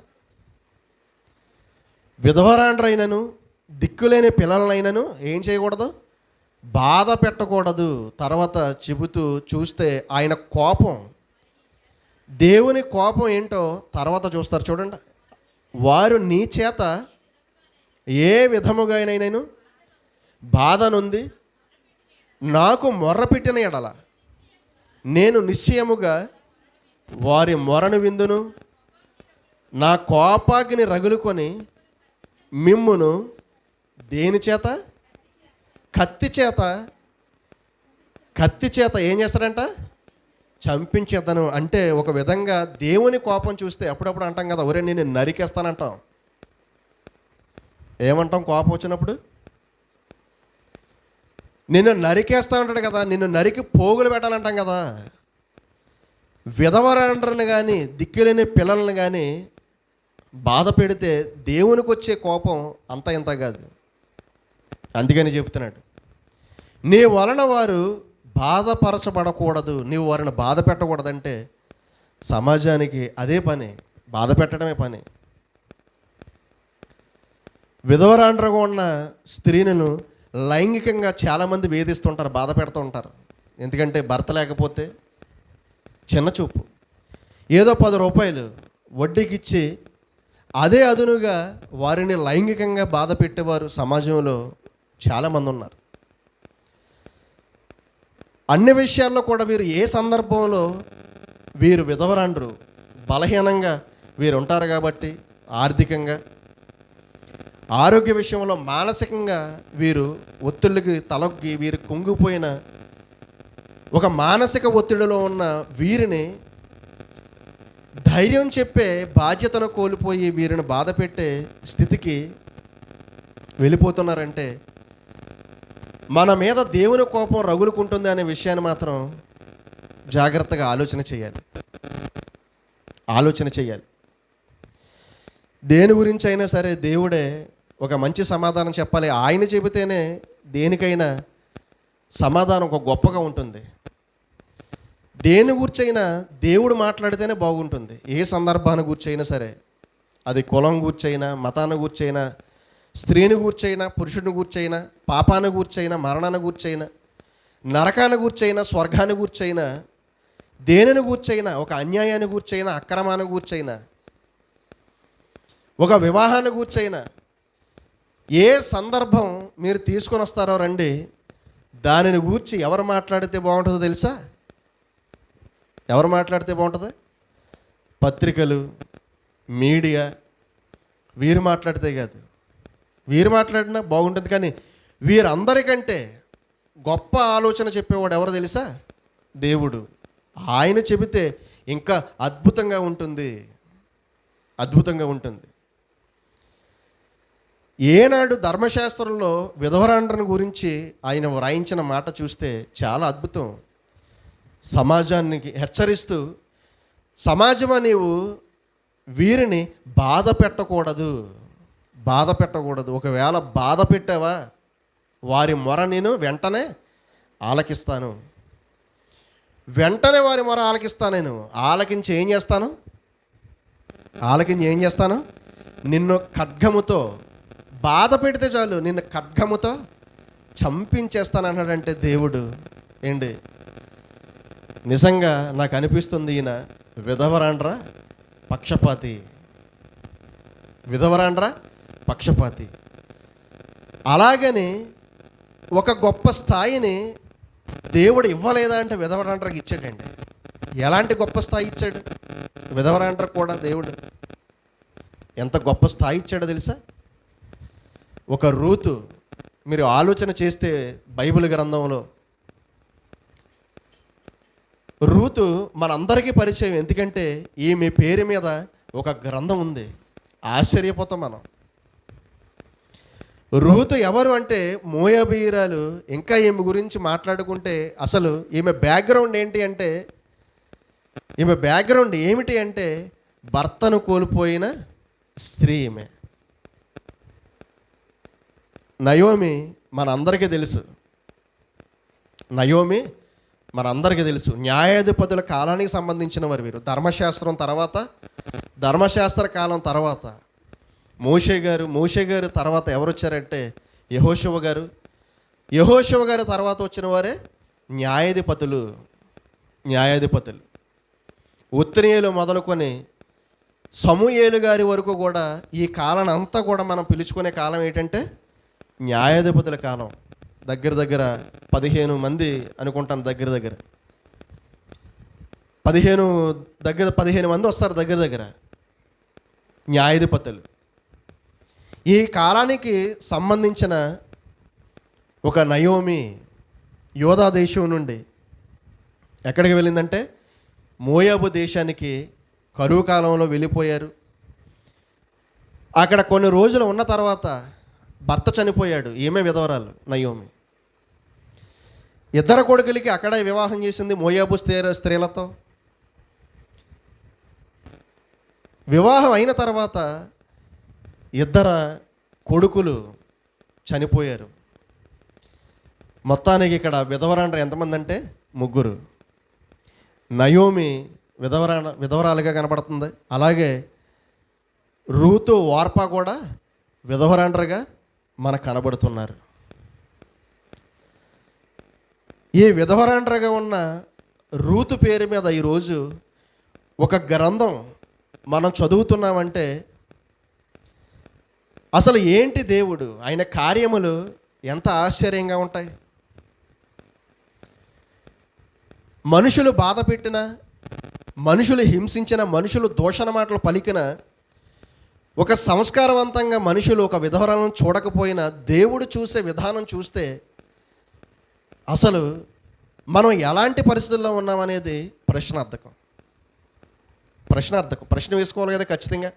విధవరాండ్రైనను దిక్కులేని పిల్లలనైనను ఏం చేయకూడదు? బాధ పెట్టకూడదు. తర్వాత చెబుతూ చూస్తే ఆయన కోపం, దేవుని కోపం ఏంటో తర్వాత చూస్తారు. చూడండి, వారు నీ చేత ఏ విధముగానైనను బాధ నొంది నాకు మొర్రపెట్టిన ఎడల నేను నిశ్చయముగా వారి మొరను విందును, నా కోపాగ్ని రగులుకొని మిమ్మును దేని చేత? కత్తి చేత ఏం చేస్తాడంట? చంపించేతను. అంటే ఒక విధంగా దేవుని కోపం చూస్తే అప్పుడప్పుడు అంటాం కదా, ఒరే నేను నరికేస్తానంటాం. ఏమంటాం కోపం వచ్చినప్పుడు? నిన్ను నరికేస్తా ఉంటాడు కదా, నిన్ను నరికి పోగులు పెట్టాలంటాం కదా. విధవరాండ్రని కానీ దిక్కులేని పిల్లల్ని కానీ బాధ పెడితే దేవునికి వచ్చే కోపం అంత ఇంత కాదు. అందుకని చెప్తున్నాడు, నీ వలన వారు బాధపరచబడకూడదు, నీవు వారిని బాధ పెట్టకూడదంటే సమాజానికి అదే పని, బాధ పెట్టడమే పని. విధవరాండ్రగా ఉన్న స్త్రీలను లైంగికంగా చాలామంది వేధిస్తుంటారు, బాధ పెడుతూ ఉంటారు. ఎందుకంటే భర్త లేకపోతే చిన్న చూపు, ఏదో 10 రూపాయలు వడ్డీకి ఇచ్చి అదే అదునుగా వారిని లైంగికంగా బాధ పెట్టేవారు సమాజంలో చాలామంది ఉన్నారు. అన్ని విషయాల్లో కూడా వీరు ఏ సందర్భంలో వీరు విధవరాండ్రు బలహీనంగా వీరు ఉంటారు కాబట్టి, ఆర్థికంగా, ఆరోగ్య విషయంలో, మానసికంగా వీరు ఒత్తిళ్ళకి తలొగ్గి వీరు కుంగిపోయిన ఒక మానసిక ఒత్తిడిలో ఉన్న వీరిని ధైర్యం చెప్పే బాధ్యతను కోల్పోయి వీరిని బాధ పెట్టే స్థితికి వెళ్ళిపోతున్నారంటే మన మీద దేవుని కోపం రగులుకుంటుంది అనే విషయాన్ని మాత్రం జాగ్రత్తగా ఆలోచన చేయాలి. దేని గురించి అయినా సరే దేవుడే ఒక మంచి సమాధానం చెప్పాలి. ఆయన చెబితేనే దేనికైనా సమాధానం ఒక గొప్పగా ఉంటుంది. దేని గురించైనా దేవుడు మాట్లాడితేనే బాగుంటుంది. ఏ సందర్భాన్ని గురించైనా సరే, అది కులం గురించైనా, మతాన్ని గురించైనా, స్త్రీని గూర్చైనా, పురుషుడిని గూర్చైనా, పాపాన్ని గూర్చైనా, మరణాన్ని గూర్చైనా, నరకాన్ని గూర్చైనా, స్వర్గాన్ని గూర్చైనా, దేనిని గూర్చైనా, ఒక అన్యాయాన్ని గూర్చైనా, అక్రమాన్ని గూర్చైనా, ఒక వివాహాన్ని గూర్చైనా, ఏ సందర్భం మీరు తీసుకొని వస్తారో రండి, దానిని గూర్చి ఎవరు మాట్లాడితే బాగుంటుందో తెలుసా? ఎవరు మాట్లాడితే బాగుంటుంది? పత్రికలు, మీడియా, వీరు మాట్లాడితే కాదు. వీరు మాట్లాడినా బాగుంటుంది, కానీ వీరందరికంటే గొప్ప ఆలోచన చెప్పేవాడు ఎవరు తెలుసా? దేవుడు. ఆయన చెబితే ఇంకా అద్భుతంగా ఉంటుంది. ఏనాడు ధర్మశాస్త్రంలో విధవరాండ్రను గురించి ఆయన వ్రాయించిన మాట చూస్తే చాలా అద్భుతం. సమాజానికి హెచ్చరిస్తూ, సమాజమా నీవు వీరిని బాధ పెట్టకూడదు. ఒకవేళ బాధ పెట్టావా వారి మొర నేను వెంటనే ఆలకిస్తాను. వారి మొర ఆలకిస్తాను. నేను ఆలకించి ఏం చేస్తాను? నిన్ను ఖడ్గముతో బాధ పెడితే చాలు, నిన్ను ఖడ్గముతో చంపించేస్తానన్నాడంటే దేవుడు ఏంటి? నిజంగా నాకు అనిపిస్తుంది ఈయన విధవరాండ్ర పక్షపాతి. అలాగని ఒక గొప్ప స్థాయిని దేవుడు ఇవ్వలేదా అంటే విధవరాండ్రకి ఇచ్చాడండి. ఎలాంటి గొప్ప స్థాయి ఇచ్చాడు విధవరాండ్రకు కూడా దేవుడు? ఎంత గొప్ప స్థాయి ఇచ్చాడో తెలుసా? ఒక రూతు, మీరు ఆలోచన చేస్తే బైబిల్ గ్రంథంలో రూతు మనందరికీ పరిచయం. ఎందుకంటే ఈమె పేరు మీద ఒక గ్రంథం ఉంది. ఆశ్చర్యపోతాం మనం. రూతు ఎవరు అంటే మోయాబీయురాలు. ఇంకా ఈమె గురించి మాట్లాడుకుంటే అసలు ఈమె బ్యాక్గ్రౌండ్ ఏంటి అంటే, ఈమె బ్యాక్గ్రౌండ్ ఏమిటి అంటే భర్తను కోల్పోయిన స్త్రీ ఈమె. నయోమి మనందరికీ తెలుసు. నయోమి మనందరికీ తెలుసు. న్యాయాధిపతుల కాలానికి సంబంధించిన వారు వీరు. ధర్మశాస్త్ర కాలం తర్వాత మోషే గారు తర్వాత ఎవరు వచ్చారంటే యెహోషువ గారు తర్వాత వచ్చిన వారే న్యాయాధిపతులు. ఉత్నియేలు మొదలుకొని సమూయేలు గారి వరకు కూడా ఈ కాలాన్ని అంతా కూడా మనం పిలుచుకునే కాలం ఏంటంటే న్యాయాధిపతుల కాలం. దగ్గర 15 మంది అనుకుంటాను. దగ్గర 15 మంది వస్తారు దగ్గర న్యాయాధిపతులు. ఈ కాలానికి సంబంధించిన ఒక నయోమి యోధా దేశం నుండి ఎక్కడికి వెళ్ళిందంటే మోయాబు దేశానికి కరువు కాలంలో వెళ్ళిపోయారు. అక్కడ కొన్ని రోజులు ఉన్న తర్వాత భర్త చనిపోయాడు. ఈమె విధవరాలు నయోమి. 2 కొడుకులకి అక్కడే వివాహం చేసింది మోయాబు స్త్రీలతో. వివాహం అయిన తర్వాత 2 కొడుకులు చనిపోయారు. మొత్తానికి ఇక్కడ విధవరాండ్ర ఎంతమంది అంటే 3. నయోమి విధవరాలుగా కనబడుతుంది. అలాగే రూతు వార్పా కూడా విధవరాండ్రగా మనకు కనబడుతున్నారు. ఈ విధవరాండ్రగా ఉన్న రూతు పేరు మీద ఈరోజు ఒక గ్రంథం మనం చదువుతున్నామంటే అసలు ఏంటి దేవుడు, ఆయన కార్యములు ఎంత ఆశ్చర్యంగా ఉంటాయి. మనుషులు బాధ పెట్టిన, మనుషులు హింసించిన, మనుషులు దూషణ మాటలు పలికిన, ఒక సంస్కారవంతంగా మనుషులు ఒక విధవరాలను చూడకపోయినా దేవుడు చూసే విధానం చూస్తే అసలు మనం ఎలాంటి పరిస్థితుల్లో ఉన్నామనేది ప్రశ్నార్థకం. ప్రశ్న వేసుకోవాలి కదా ఖచ్చితంగా.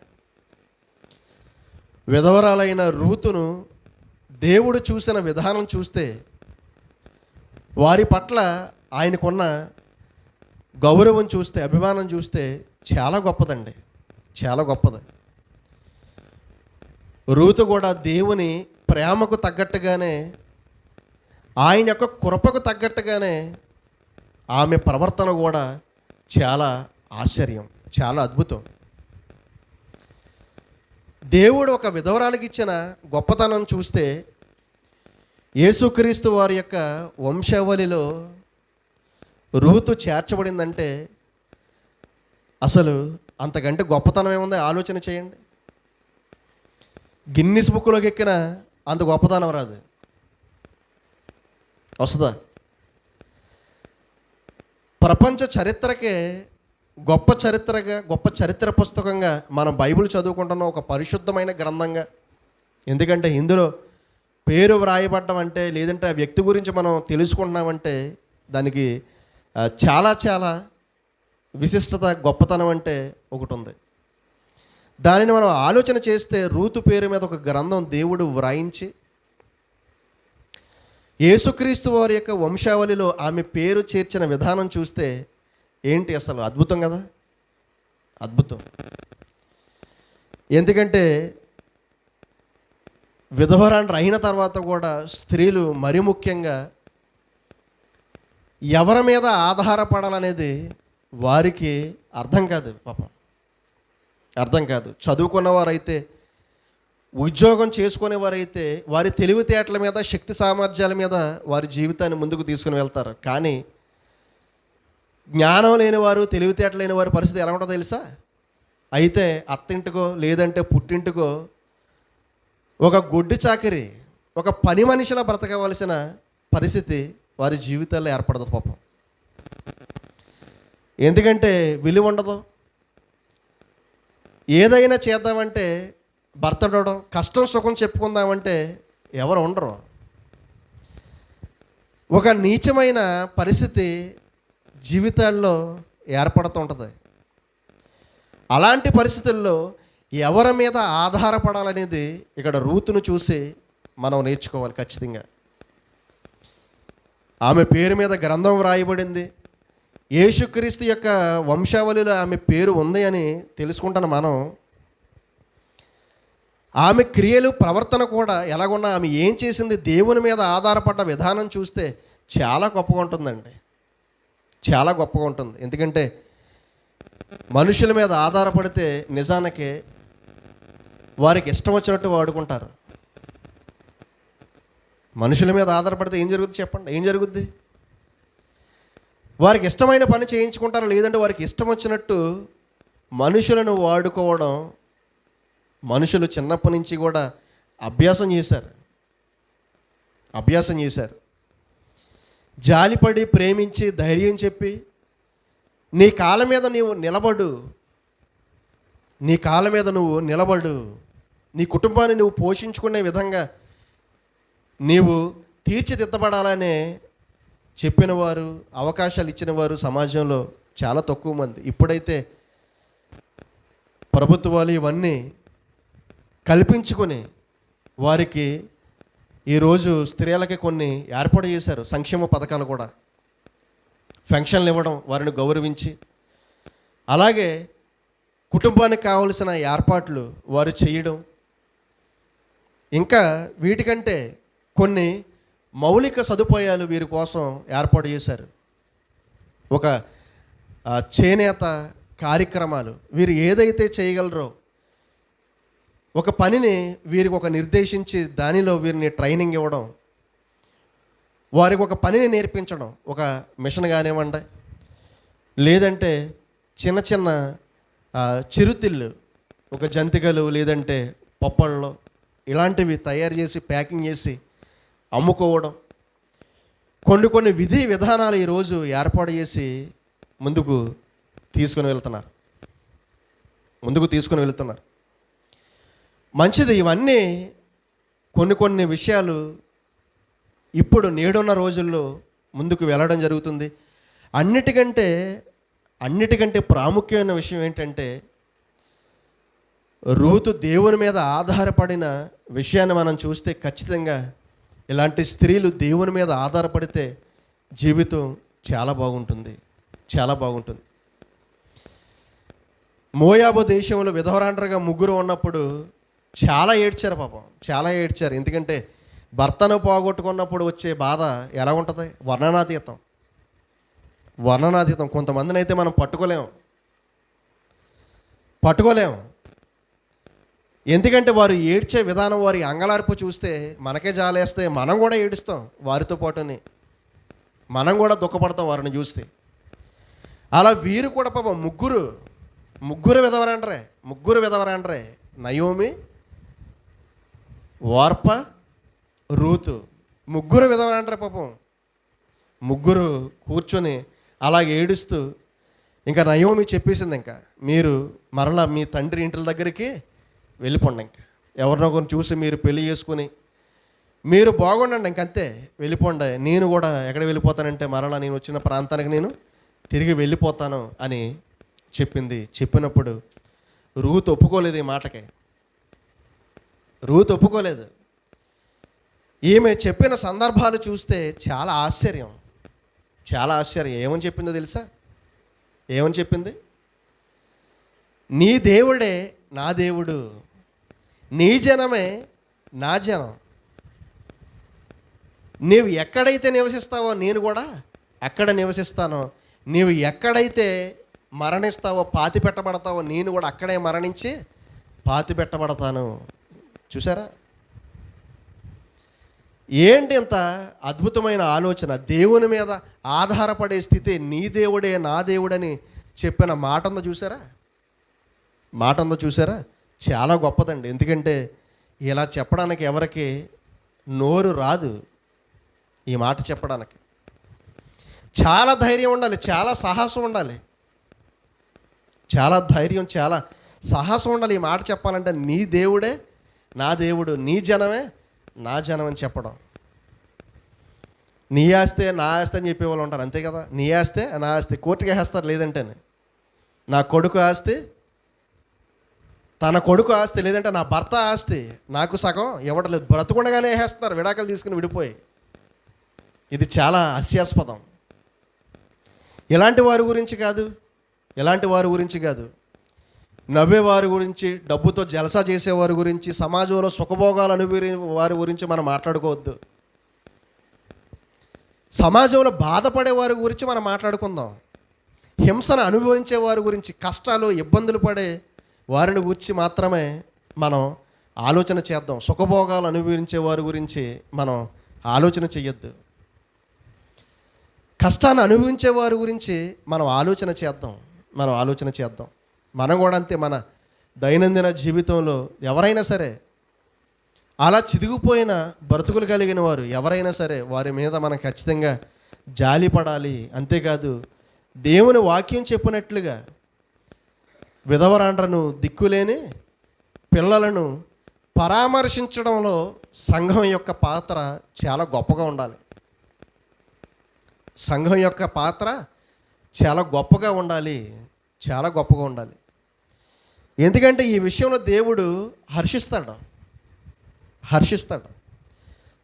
విధవరాలైన రూతును దేవుడు చూసిన విధానం చూస్తే, వారి పట్ల ఆయనకున్న గౌరవం చూస్తే, అభిమానం చూస్తే చాలా గొప్పదండి, చాలా గొప్పది. రూతు కూడా దేవుని ప్రేమకు తగ్గట్టుగానే, ఆయన యొక్క కృపకు తగ్గట్టుగానే ఆమె ప్రవర్తన కూడా చాలా ఆశ్చర్యం, చాలా అద్భుతం. దేవుడు ఒక విధవరాలికి ఇచ్చిన గొప్పతనం చూస్తే, యేసుక్రీస్తు వారి యొక్క వంశావళిలో రూతు చేర్చబడిందంటే అసలు అంతకంటే గొప్పతనం ఏముంది ఆలోచన చేయండి. గిన్నిస్ బుక్లోకి ఎక్కిన అంత గొప్పతనం రాదు, వస్తుందా? ప్రపంచ చరిత్రకే గొప్ప చరిత్ర పుస్తకంగా మనం బైబిల్ చదువుకుంటున్నాం, ఒక పరిశుద్ధమైన గ్రంథంగా. ఎందుకంటే ఇందులో పేరు వ్రాయబడ్డం అంటే, లేదంటే ఆ వ్యక్తి గురించి మనం తెలుసుకుంటున్నామంటే దానికి చాలా విశిష్టత, గొప్పతనం అంటే ఒకటి ఉంది. దానిని మనం ఆలోచన చేస్తే రూతు పేరు మీద ఒక గ్రంథం దేవుడు వ్రాయించి యేసుక్రీస్తు వారి యొక్క వంశావళిలో ఆమె పేరు చేర్చిన విధానం చూస్తే ఏంటి అసలు అద్భుతం కదా, అద్భుతం. ఎందుకంటే విధవరాండ్ర అయిన తర్వాత కూడా స్త్రీలు మరి ముఖ్యంగా ఎవరి మీద ఆధారపడాలనేది వారికి అర్థం కాదు, పాపం అర్థం కాదు. చదువుకున్నవారైతే, ఉద్యోగం చేసుకునేవారైతే వారి తెలివితేటల మీద, శక్తి సామర్థ్యాల మీద వారి జీవితాన్ని ముందుకు తీసుకుని వెళ్తారు. కానీ జ్ఞానం లేనివారు, తెలివితేటలు లేనివారి పరిస్థితి ఎలా ఉంటుందో తెలుసా? అయితే అత్తింటికో లేదంటే పుట్టింటికో ఒక గొడ్డు చాకిరి, ఒక పని మనిషిలా బ్రతకవలసిన పరిస్థితి వారి జీవితాల్లో ఏర్పడదు పాపం. ఎందుకంటే విలువ ఉండదు. ఏదైనా చేద్దామంటే భర్త ఉండడం, కష్టం సుఖం చెప్పుకుందామంటే ఎవరు ఉండరు. ఒక నీచమైన పరిస్థితి జీవితాల్లో ఏర్పడుతుంటుంది. అలాంటి పరిస్థితుల్లో ఎవరి మీద ఆధారపడాలనేది ఇక్కడ రూతును చూసి మనం నేర్చుకోవాలి ఖచ్చితంగా. ఆమె పేరు మీద గ్రంథం వ్రాయబడింది. యేసుక్రీస్తు యొక్క వంశావళిలో ఆమె పేరు ఉంది అని తెలుసుకుంటాను మనం. ఆమె క్రియలు ప్రవర్తన కూడా ఎలాగున్నా ఆమె ఏం చేసింది, దేవుని మీద ఆధారపడ్డ విధానం చూస్తే చాలా గొప్పగా ఉంటుందండి. చాలా గొప్పగా ఉంటుంది. ఎందుకంటే మనుషుల మీద ఆధారపడితే నిజానికి వారికి ఇష్టం వచ్చినట్టు వాడుకుంటారు. మనుషుల మీద ఆధారపడితే ఏం జరుగుద్ది చెప్పండి? ఏం జరుగుద్ది? వారికి ఇష్టమైన పని చేయించుకుంటారు, లేదంటే వారికి ఇష్టం వచ్చినట్టు మనుషులను వాడుకోవడం మనుషులు చిన్నప్పటి నుంచి కూడా అభ్యాసం చేశారు. జాలిపడి ప్రేమించి ధైర్యం చెప్పి నీ కాళ్ళ మీద నీవు నిలబడు, నీ కుటుంబాన్ని నువ్వు పోషించుకునే విధంగా నీవు తీర్చిదిద్దబడాలనే చెప్పిన వారు, అవకాశాలు ఇచ్చిన వారు సమాజంలో చాలా తక్కువ మంది. ఇప్పుడైతే ప్రభుత్వాలు ఇవన్నీ కల్పించుకొని వారికి ఈరోజు స్త్రీలకి కొన్ని ఏర్పాటు చేశారు. సంక్షేమ పథకాలు కూడా, పెన్షన్లు ఇవ్వడం, వారిని గౌరవించి, అలాగే కుటుంబానికి కావలసిన ఏర్పాట్లు వారు చేయడం. ఇంకా వీటికంటే కొన్ని మౌలిక సదుపాయాలు వీరి కోసం ఏర్పాటు చేశారు. ఒక చేనేత కార్యక్రమాలు, వీరు ఏదైతే చేయగలరో ఒక పనిని వీరికి ఒక నిర్దేశించి దానిలో వీరిని ట్రైనింగ్ ఇవ్వడం, వారికి ఒక పనిని నేర్పించడం, ఒక మిషన్ కానివ్వండి, లేదంటే చిన్న చిన్న చిరుతిళ్ళు, ఒక జంతికలు లేదంటే పప్పళ్ళు ఇలాంటివి తయారు చేసి ప్యాకింగ్ చేసి అమ్ముకోవడం, కొన్ని విధి విధానాలు ఈరోజు ఏర్పాటు చేసి ముందుకు తీసుకుని వెళ్తున్నారు. మంచిది. ఇవన్నీ కొన్ని విషయాలు ఇప్పుడు నేడున్న రోజుల్లో ముందుకు వెళ్ళడం జరుగుతుంది. అన్నిటికంటే ప్రాముఖ్యమైన విషయం ఏంటంటే, రూతు దేవుని మీద ఆధారపడిన విషయాన్ని మనం చూస్తే ఖచ్చితంగా ఇలాంటి స్త్రీలు దేవుని మీద ఆధారపడితే జీవితం చాలా బాగుంటుంది. మోయాబు దేశంలో విధవరాండ్రగా ముగ్గురు ఉన్నప్పుడు చాలా ఏడ్చారు పాపం, చాలా ఏడ్చారు. ఎందుకంటే భర్తను పోగొట్టుకున్నప్పుడు వచ్చే బాధ ఎలా ఉంటుంది? వర్ణనాతీతం. కొంతమందిని అయితే మనం పట్టుకోలేం. ఎందుకంటే వారు ఏడ్చే విధానం, వారి అంగలార్పు చూస్తే మనకే జాలేస్తే మనం కూడా ఏడుస్తాం వారితో పాటుని, మనం కూడా దుఃఖపడతాం వారిని చూస్తే. అలా వీరు కూడా పాపం ముగ్గురు విధవరాండ్రే, నయోమి, వార్ప, రూతు, ముగ్గురు విధవరాండ్రే పాపం. ముగ్గురు కూర్చొని అలాగే ఏడుస్తూ, ఇంకా నయోమి చెప్పేసింది, ఇంకా మీరు మరలా మీ తండ్రి ఇంటి దగ్గరికి వెళ్ళిపోండి, ఇంకా ఎవరినొకరిని చూసి మీరు పెళ్లి చేసుకుని మీరు బాగుండండి, ఇంకంతే వెళ్ళిపోండి. నేను కూడా ఎక్కడ వెళ్ళిపోతానంటే మరలా నేను వచ్చిన ప్రాంతానికి నేను తిరిగి వెళ్ళిపోతాను అని చెప్పింది. చెప్పినప్పుడు రూతు ఒప్పుకోలేదు. ఈ మాటకి రూతు ఒప్పుకోలేదు. ఈమె చెప్పిన సందర్భాలు చూస్తే చాలా ఆశ్చర్యం. ఏమని చెప్పిందో తెలుసా? ఏమని చెప్పింది? నీ దేవుడే నా దేవుడు, నీ జనమే నా జనం. నీవు ఎక్కడైతే నివసిస్తావో నేను కూడా అక్కడ నివసిస్తాను. నీవు ఎక్కడైతే మరణిస్తావో, పాతి పెట్టబడతావో, నేను కూడా అక్కడే మరణించి పాతి పెట్టబడతాను. చూసారా? ఏంటి ఇంత అద్భుతమైన ఆలోచన! దేవుని మీద ఆధారపడే స్థితి, నీ దేవుడే నా దేవుడని చెప్పిన మాట ఉందో చూసారా? చాలా గొప్పదండి. ఎందుకంటే ఇలా చెప్పడానికి ఎవరికి నోరు రాదు. ఈ మాట చెప్పడానికి చాలా ధైర్యం ఉండాలి, చాలా సాహసం ఉండాలి, చాలా ధైర్యం, చాలా సాహసం ఉండాలి. ఈ మాట చెప్పాలంటే నీ దేవుడే నా దేవుడు, నీ జనమే నా జనం అని చెప్పడం. నీ ఆస్తే నా ఆస్తి అని చెప్పేవాళ్ళు ఉంటారు, అంతే కదా. నీ ఆస్తే నా ఆస్తి కోర్టుకి వేస్తారు, లేదంటే నా కొడుకు ఆస్తి తన కొడుకు ఆస్తి, లేదంటే నా భర్త ఆస్తి నాకు సగం ఇవ్వట్లేదు, బ్రతుకుండగానే వేసేస్తున్నారు విడాకులు తీసుకుని విడిపోయి. ఇది చాలా హాస్యాస్పదం. ఇలాంటి వారి గురించి కాదు, ఇలాంటి వారి గురించి కాదు, నవ్వేవారి గురించి, డబ్బుతో జలసా చేసేవారి గురించి, సమాజంలో సుఖభోగాలు అనుభవి వారి గురించి మనం మాట్లాడుకోవద్దు. సమాజంలో బాధపడే వారి గురించి మనం మాట్లాడుకుందాం. హింసను అనుభవించే వారి గురించి, కష్టాలు ఇబ్బందులు పడే వారిని గురించి మాత్రమే మనం ఆలోచన చేద్దాం. సుఖభోగాలు అనుభవించే వారి గురించి మనం ఆలోచన చెయ్యొద్దు. కష్టాన్ని అనుభవించే వారి గురించి మనం ఆలోచన చేద్దాం. మనం కూడా అంతే. మన దైనందిన జీవితంలో ఎవరైనా సరే అలా చిదిగిపోయిన బ్రతుకులు కలిగిన వారు ఎవరైనా సరే వారి మీద మనం ఖచ్చితంగా జాలి పడాలి. అంతేకాదు దేవుని వాక్యం చెప్పినట్లుగా విధవరాండ్రను, దిక్కులేని పిల్లలను పరామర్శించడంలో సంఘం యొక్క పాత్ర చాలా గొప్పగా ఉండాలి. సంఘం యొక్క పాత్ర చాలా గొప్పగా ఉండాలి. ఎందుకంటే ఈ విషయంలో దేవుడు హర్షిస్తాడు.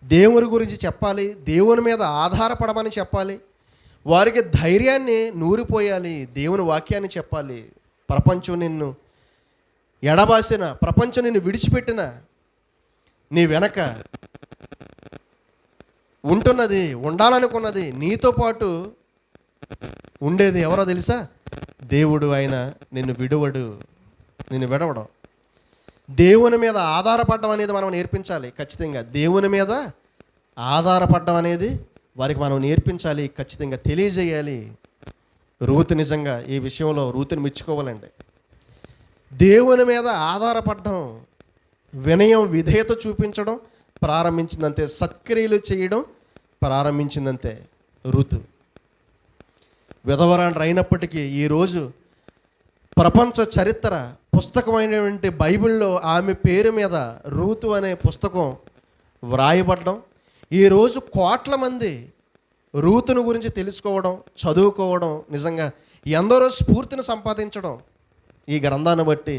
దేవుని గురించి చెప్పాలి, దేవుని మీద ఆధారపడమని చెప్పాలి, వారికి ధైర్యాన్ని నూరిపోయాలి, దేవుని వాక్యాన్ని చెప్పాలి. ప్రపంచం నిన్ను ఎడబాసిన, ప్రపంచం నిన్ను విడిచిపెట్టిన, నీ వెనక ఉంటున్నది, ఉండాలనుకున్నది, నీతో పాటు ఉండేది ఎవరో తెలుసా? దేవుడు. ఆయన నిన్ను విడవడం. దేవుని మీద ఆధారపడడం అనేది మనం నేర్పించాలి. ఖచ్చితంగా దేవుని మీద ఆధారపడడం అనేది వారికి మనం నేర్పించాలి, ఖచ్చితంగా తెలియజేయాలి. రూతు నిజంగా ఈ విషయంలో రూతుని మెచ్చుకోవాలండి. దేవుని మీద ఆధారపడడం, వినయం, విధేయత చూపించడం ప్రారంభించిందంతే, సత్క్రియలు చేయడం ప్రారంభించిందంతే రూతు. విధవరాండ్ర అయినప్పటికీ ఈరోజు ప్రపంచ చరిత్ర పుస్తకమైనటువంటి బైబిల్లో ఆమె పేరు మీద రూతు అనే పుస్తకం వ్రాయబడడం, ఈరోజు కోట్ల మంది రూతును గురించి తెలుసుకోవడం, చదువుకోవడం, నిజంగా ఎందరో స్ఫూర్తిని సంపాదించడం, ఈ గ్రంథాన్ని బట్టి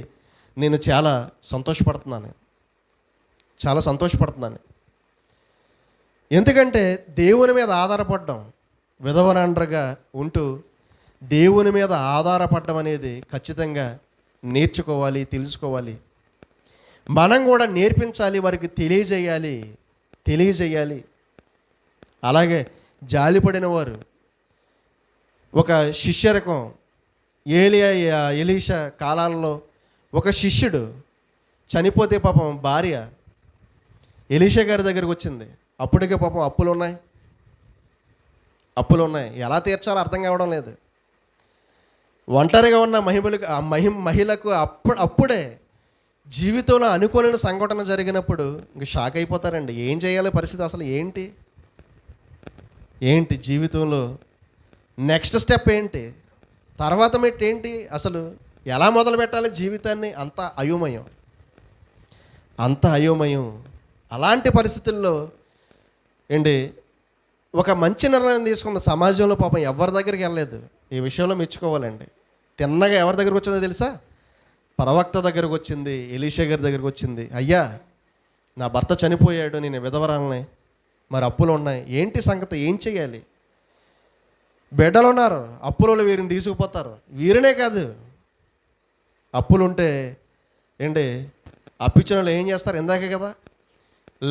నేను చాలా సంతోషపడుతున్నాను. ఎందుకంటే దేవుని మీద ఆధారపడడం, విధవరాండ్రగా ఉంటూ దేవుని మీద ఆధారపడడం అనేది ఖచ్చితంగా నేర్చుకోవాలి, తెలుసుకోవాలి. మనం కూడా నేర్పించాలి, వారికి తెలియజేయాలి. అలాగే జాలిపడిన వారు, ఒక శిష్యరకం ఎలీషా కాలాల్లో ఒక శిష్యుడు చనిపోతే పాపం భార్య ఎలీషా గారి దగ్గరికి వచ్చింది. అప్పటికే పాపం అప్పులు ఉన్నాయి, ఎలా తీర్చాలో అర్థం కావడం లేదు. ఒంటరిగా ఉన్న మహిళకు అప్పుడే జీవితంలో అనుకోలేని సంఘటన జరిగినప్పుడు ఇంక షాక్ అయిపోతారండి. ఏం చేయాలి, పరిస్థితి అసలు ఏంటి జీవితంలో నెక్స్ట్ స్టెప్ ఏంటి, తర్వాత మెట్టు ఏంటి, అసలు ఎలా మొదలు పెట్టాలి జీవితాన్ని? అంత అయోమయం. అలాంటి పరిస్థితుల్లో ఒక మంచి నిర్ణయం తీసుకున్న సమాజంలో పాపం ఎవరి దగ్గరికి వెళ్ళలేదు. ఈ విషయంలో మెచ్చుకోవాలండి. తిన్నగా ఎవరి దగ్గరికి వచ్చిందో తెలుసా? ప్రవక్త దగ్గరకు వచ్చింది, ఎలీషా గారి దగ్గరకు వచ్చింది. అయ్యా, నా భర్త చనిపోయాడు, నేను విధవరాలనే, మరి అప్పులు ఉన్నాయి, ఏంటి సంగతి, ఏం చేయాలి? బిడ్డలు ఉన్నారు, అప్పులలో వీరిని తీసుకుపోతారు. వీరినే కాదు, అప్పులుంటే అప్పిచ్చిన వాళ్ళు ఏం చేస్తారు? ఇందాకే కదా,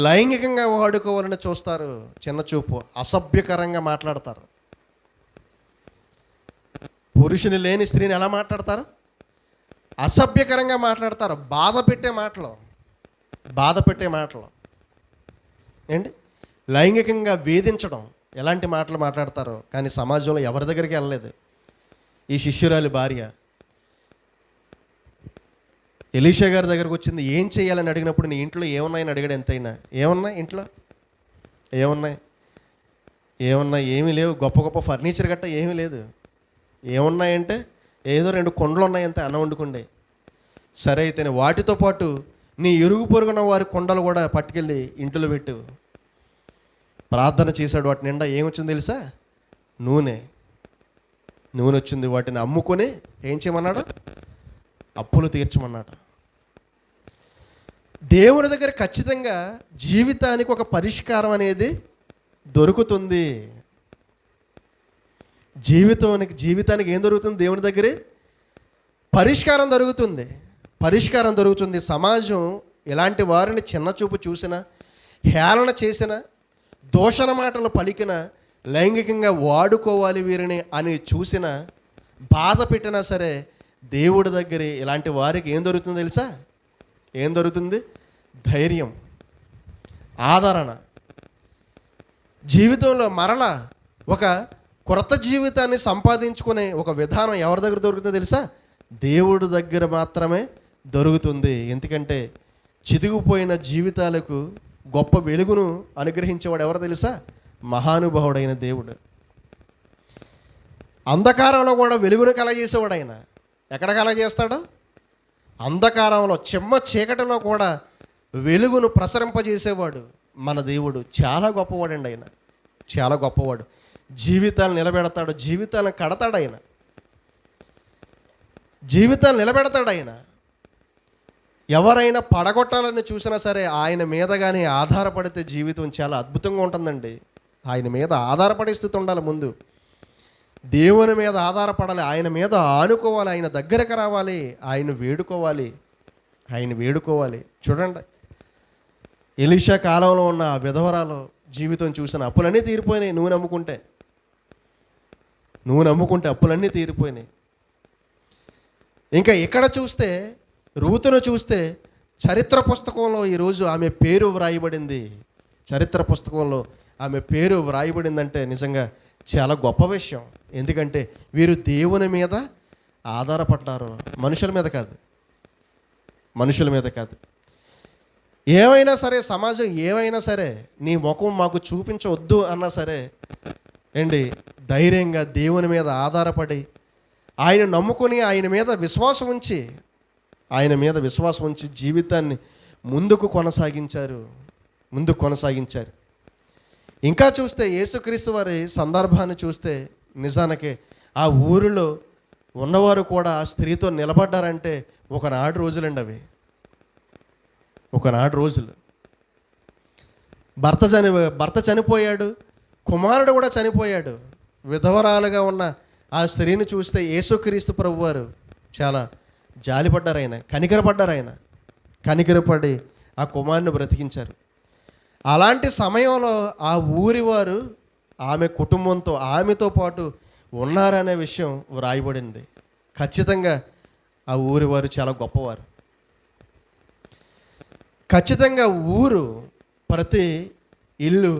లైంగికంగా వాడుకోవాలని చూస్తారు. చిన్న చూపు, అసభ్యకరంగా మాట్లాడతారు. పురుషుని లేని స్త్రీని ఎలా మాట్లాడతారు? అసభ్యకరంగా మాట్లాడతారు. బాధ పెట్టే మాటలు లైంగికంగా వేధించడం, ఎలాంటి మాటలు మాట్లాడతారో. కానీ సమాజంలో ఎవరి దగ్గరికి వెళ్ళలేదు. ఈ శిష్యురాలి భార్య ఎలీషా గారి దగ్గరకు వచ్చింది. ఏం చేయాలని అడిగినప్పుడు, నీ ఇంట్లో ఏమున్నాయని అడిగాడు. ఎంతైనా ఏమున్నాయి ఇంట్లో? ఏమున్నాయి? ఏమీ లేవు. గొప్ప ఫర్నిచర్ గట్ట ఏమీ లేదు. ఏమున్నాయంటే ఏదో 2 కుండలు ఉన్నాయంతే, అన్నం వండుకుండే. సరే అయితేనే వాటితో పాటు నీ ఇరుగు పొరుగున వారి కుండలు కూడా పట్టుకెళ్ళి ఇంట్లో పెట్టు. ప్రార్థన చేశాడు, వాటి నిండా ఏమొచ్చింది తెలుసా? నూనె వచ్చింది. వాటిని అమ్ముకొని ఏం చేయమన్నాడు? అప్పులు తీర్చమన్నాడు. దేవుని దగ్గర ఖచ్చితంగా జీవితానికి ఒక పరిష్కారం అనేది దొరుకుతుంది. జీవితానికి ఏం దొరుకుతుంది? దేవుని దగ్గరే పరిష్కారం దొరుకుతుంది. సమాజం ఎలాంటి వారిని చిన్నచూపు చూసినా, హేళన చేసిన, దూషణ మాటలు పలికిన, లైంగికంగా వాడుకోవాలి వీరిని అని చూసిన, బాధ పెట్టినా సరే దేవుడి దగ్గర ఇలాంటి వారికి ఏం దొరుకుతుంది తెలుసా? ఏం దొరుకుతుంది? ధైర్యం, ఆదరణ. జీవితంలో మరలా ఒక కొత్త జీవితాన్ని సంపాదించుకునే ఒక విధానం ఎవరి దగ్గర దొరుకుతుందో తెలుసా? దేవుడి దగ్గర మాత్రమే దొరుకుతుంది. ఎందుకంటే చితికిపోయిన జీవితాలకు గొప్ప వెలుగును అనుగ్రహించేవాడు ఎవరు తెలుసా? మహానుభావుడైన దేవుడు. అంధకారంలో కూడా వెలుగును కలగజేసేవాడు ఆయన. ఎక్కడ కలగజేస్తాడో? అంధకారంలో, చిమ్మ చీకటిలో కూడా వెలుగును ప్రసరింపజేసేవాడు మన దేవుడు. చాలా గొప్పవాడండి ఆయన, చాలా గొప్పవాడు. జీవితాలు నిలబెడతాడు, జీవితాలను కడతాడు ఆయన, జీవితాలు నిలబెడతాడు ఆయన. ఎవరైనా పడగొట్టాలని చూసినా సరే ఆయన మీద కానీ ఆధారపడితే జీవితం చాలా అద్భుతంగా ఉంటుందండి. ఆయన మీద ఆధారపడే స్థితి ఉండాలి. ముందు దేవుని మీద ఆధారపడాలి, ఆయన మీద ఆనుకోవాలి, ఆయన దగ్గరకు రావాలి, ఆయన వేడుకోవాలి. చూడండి, ఎలీషా కాలంలో ఉన్న ఆ విధవరాలు జీవితం చూసిన అప్పులన్నీ తీరిపోయినాయి. నువ్వు నమ్ముకుంటే అప్పులన్నీ తీరిపోయినాయి. ఇంకా ఇక్కడ చూస్తే, రూతును చూస్తే చరిత్ర పుస్తకంలో ఈరోజు ఆమె పేరు వ్రాయబడింది. చరిత్ర పుస్తకంలో ఆమె పేరు వ్రాయబడిందంటే నిజంగా చాలా గొప్ప విషయం. ఎందుకంటే వీరు దేవుని మీద ఆధారపడ్డారు, మనుషుల మీద కాదు. ఏమైనా సరే, సమాజం ఏమైనా సరే, నీ ముఖం మాకు చూపించవద్దు అన్నా సరే ఏంటి, ధైర్యంగా దేవుని మీద ఆధారపడి ఆయన నమ్ముకొని ఆయన మీద విశ్వాసం ఉంచి జీవితాన్ని ముందుకు కొనసాగించారు. ఇంకా చూస్తే యేసుక్రీస్తు వారి సందర్భాన్ని చూస్తే నిజానికి ఆ ఊరిలో ఉన్నవారు కూడా ఆ స్త్రీతో నిలబడ్డారంటే ఒకనాడు రోజులండి అవి. భర్త చనిపోయాడు, కుమారుడు కూడా చనిపోయాడు. విధవరాలుగా ఉన్న ఆ స్త్రీని చూస్తే యేసుక్రీస్తు ప్రభువారు చాలా జాలిపడ్డారు, ఆయన కనికరపడి ఆ కుమారుని బ్రతికించారు. అలాంటి సమయంలో ఆ ఊరి వారు ఆమె కుటుంబంతో, ఆమెతో పాటు ఉన్నారనే విషయం వ్రాయబడింది. ఖచ్చితంగా ఆ ఊరి వారు చాలా గొప్పవారు. ఖచ్చితంగా ఊరు, ప్రతి ఇల్లు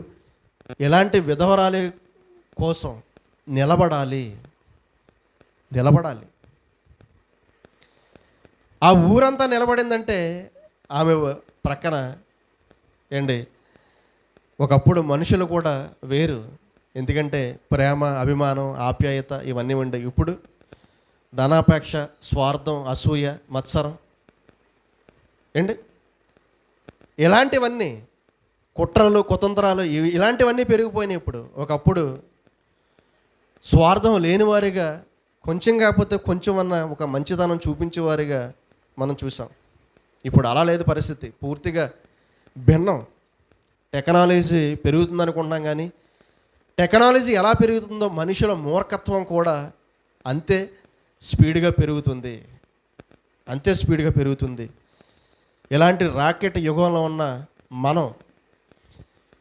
ఎలాంటి విధవరాలి కోసం నిలబడాలి. ఆ ఊరంతా నిలబడిందంటే ఆమె ప్రక్కన ఒకప్పుడు మనుషులు కూడా వేరు. ఎందుకంటే ప్రేమ, అభిమానం, ఆప్యాయత ఇవన్నీ ఉండే. ఇప్పుడు ధనాపేక్ష, స్వార్థం, అసూయ, మత్సరం ఇలాంటివన్నీ, కుట్రలు, కుతంత్రాలు, ఇలాంటివన్నీ పెరిగిపోయినాయి ఇప్పుడు. ఒకప్పుడు స్వార్థం లేనివారిగా, కొంచెం కాకపోతే కొంచెం అన్న ఒక మంచితనం చూపించేవారిగా మనం చూసాం. ఇప్పుడు అలా లేదు పరిస్థితి, పూర్తిగా భిన్నం. టెక్నాలజీ పెరుగుతుంది అనుకుంటున్నాం, కానీ టెక్నాలజీ ఎలా పెరుగుతుందో మనుషుల మూర్ఖత్వం కూడా అంతే స్పీడ్గా పెరుగుతుంది. ఇలాంటి రాకెట్ యుగంలో ఉన్న మనం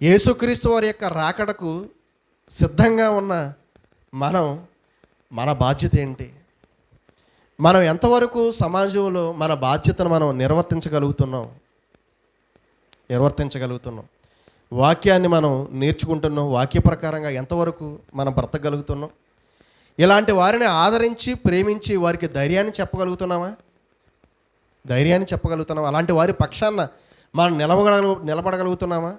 యేసుక్రీస్తు వారి యొక్క రాకడకు సిద్ధంగా ఉన్న మన బాధ్యత ఏంటి? మనం ఎంతవరకు సమాజంలో మన బాధ్యతను మనం నిర్వర్తించగలుగుతున్నాం? వాక్యాన్ని మనం నేర్చుకుంటున్నాం, వాక్య ప్రకారంగా ఎంతవరకు మనం బ్రతకగలుగుతున్నాం? ఇలాంటి వారిని ఆదరించి, ప్రేమించి వారికి ధైర్యాన్ని చెప్పగలుగుతున్నామా? అలాంటి వారి పక్షాన మనం నిలబడగలుగుతున్నామా?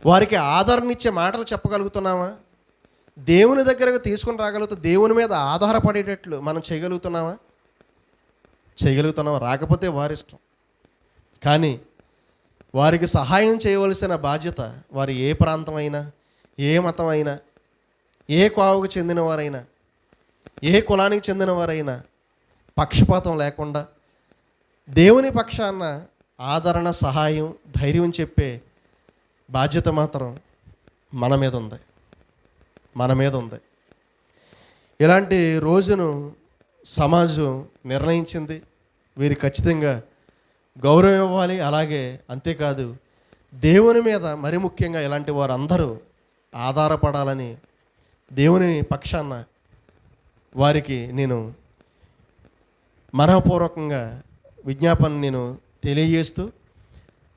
వారికి ఆదరణిచ్చే మాటలు చెప్పగలుగుతున్నామా? దేవుని దగ్గరకు తీసుకుని రాగలుగుతా, దేవుని మీద ఆధారపడేటట్లు మనం చేయగలుగుతున్నామా? రాకపోతే వారిష్టం. కానీ వారికి సహాయం చేయవలసిన బాధ్యత వారు ఏ ప్రాంతమైనా, ఏ మతమైనా, ఏ కోవకు చెందినవారైనా, ఏ కులానికి చెందినవారైనా పక్షపాతం లేకుండా దేవుని పక్షాన ఆదరణ, సహాయం, ధైర్యం చెప్పే బాధ్యత మాత్రం మన మీద ఉంది, మన మీద ఉంది. ఇలాంటి రోజును సమాజం నిర్ణయించింది. వీరికి ఖచ్చితంగా గౌరవం ఇవ్వాలి. అలాగే అంతేకాదు, దేవుని మీద మరి ముఖ్యంగా ఇలాంటి వారు అందరూ ఆధారపడాలని దేవుని పక్షాన వారికి నేను మనఃపూర్వకంగా విజ్ఞాపన నేను తెలియజేస్తూ,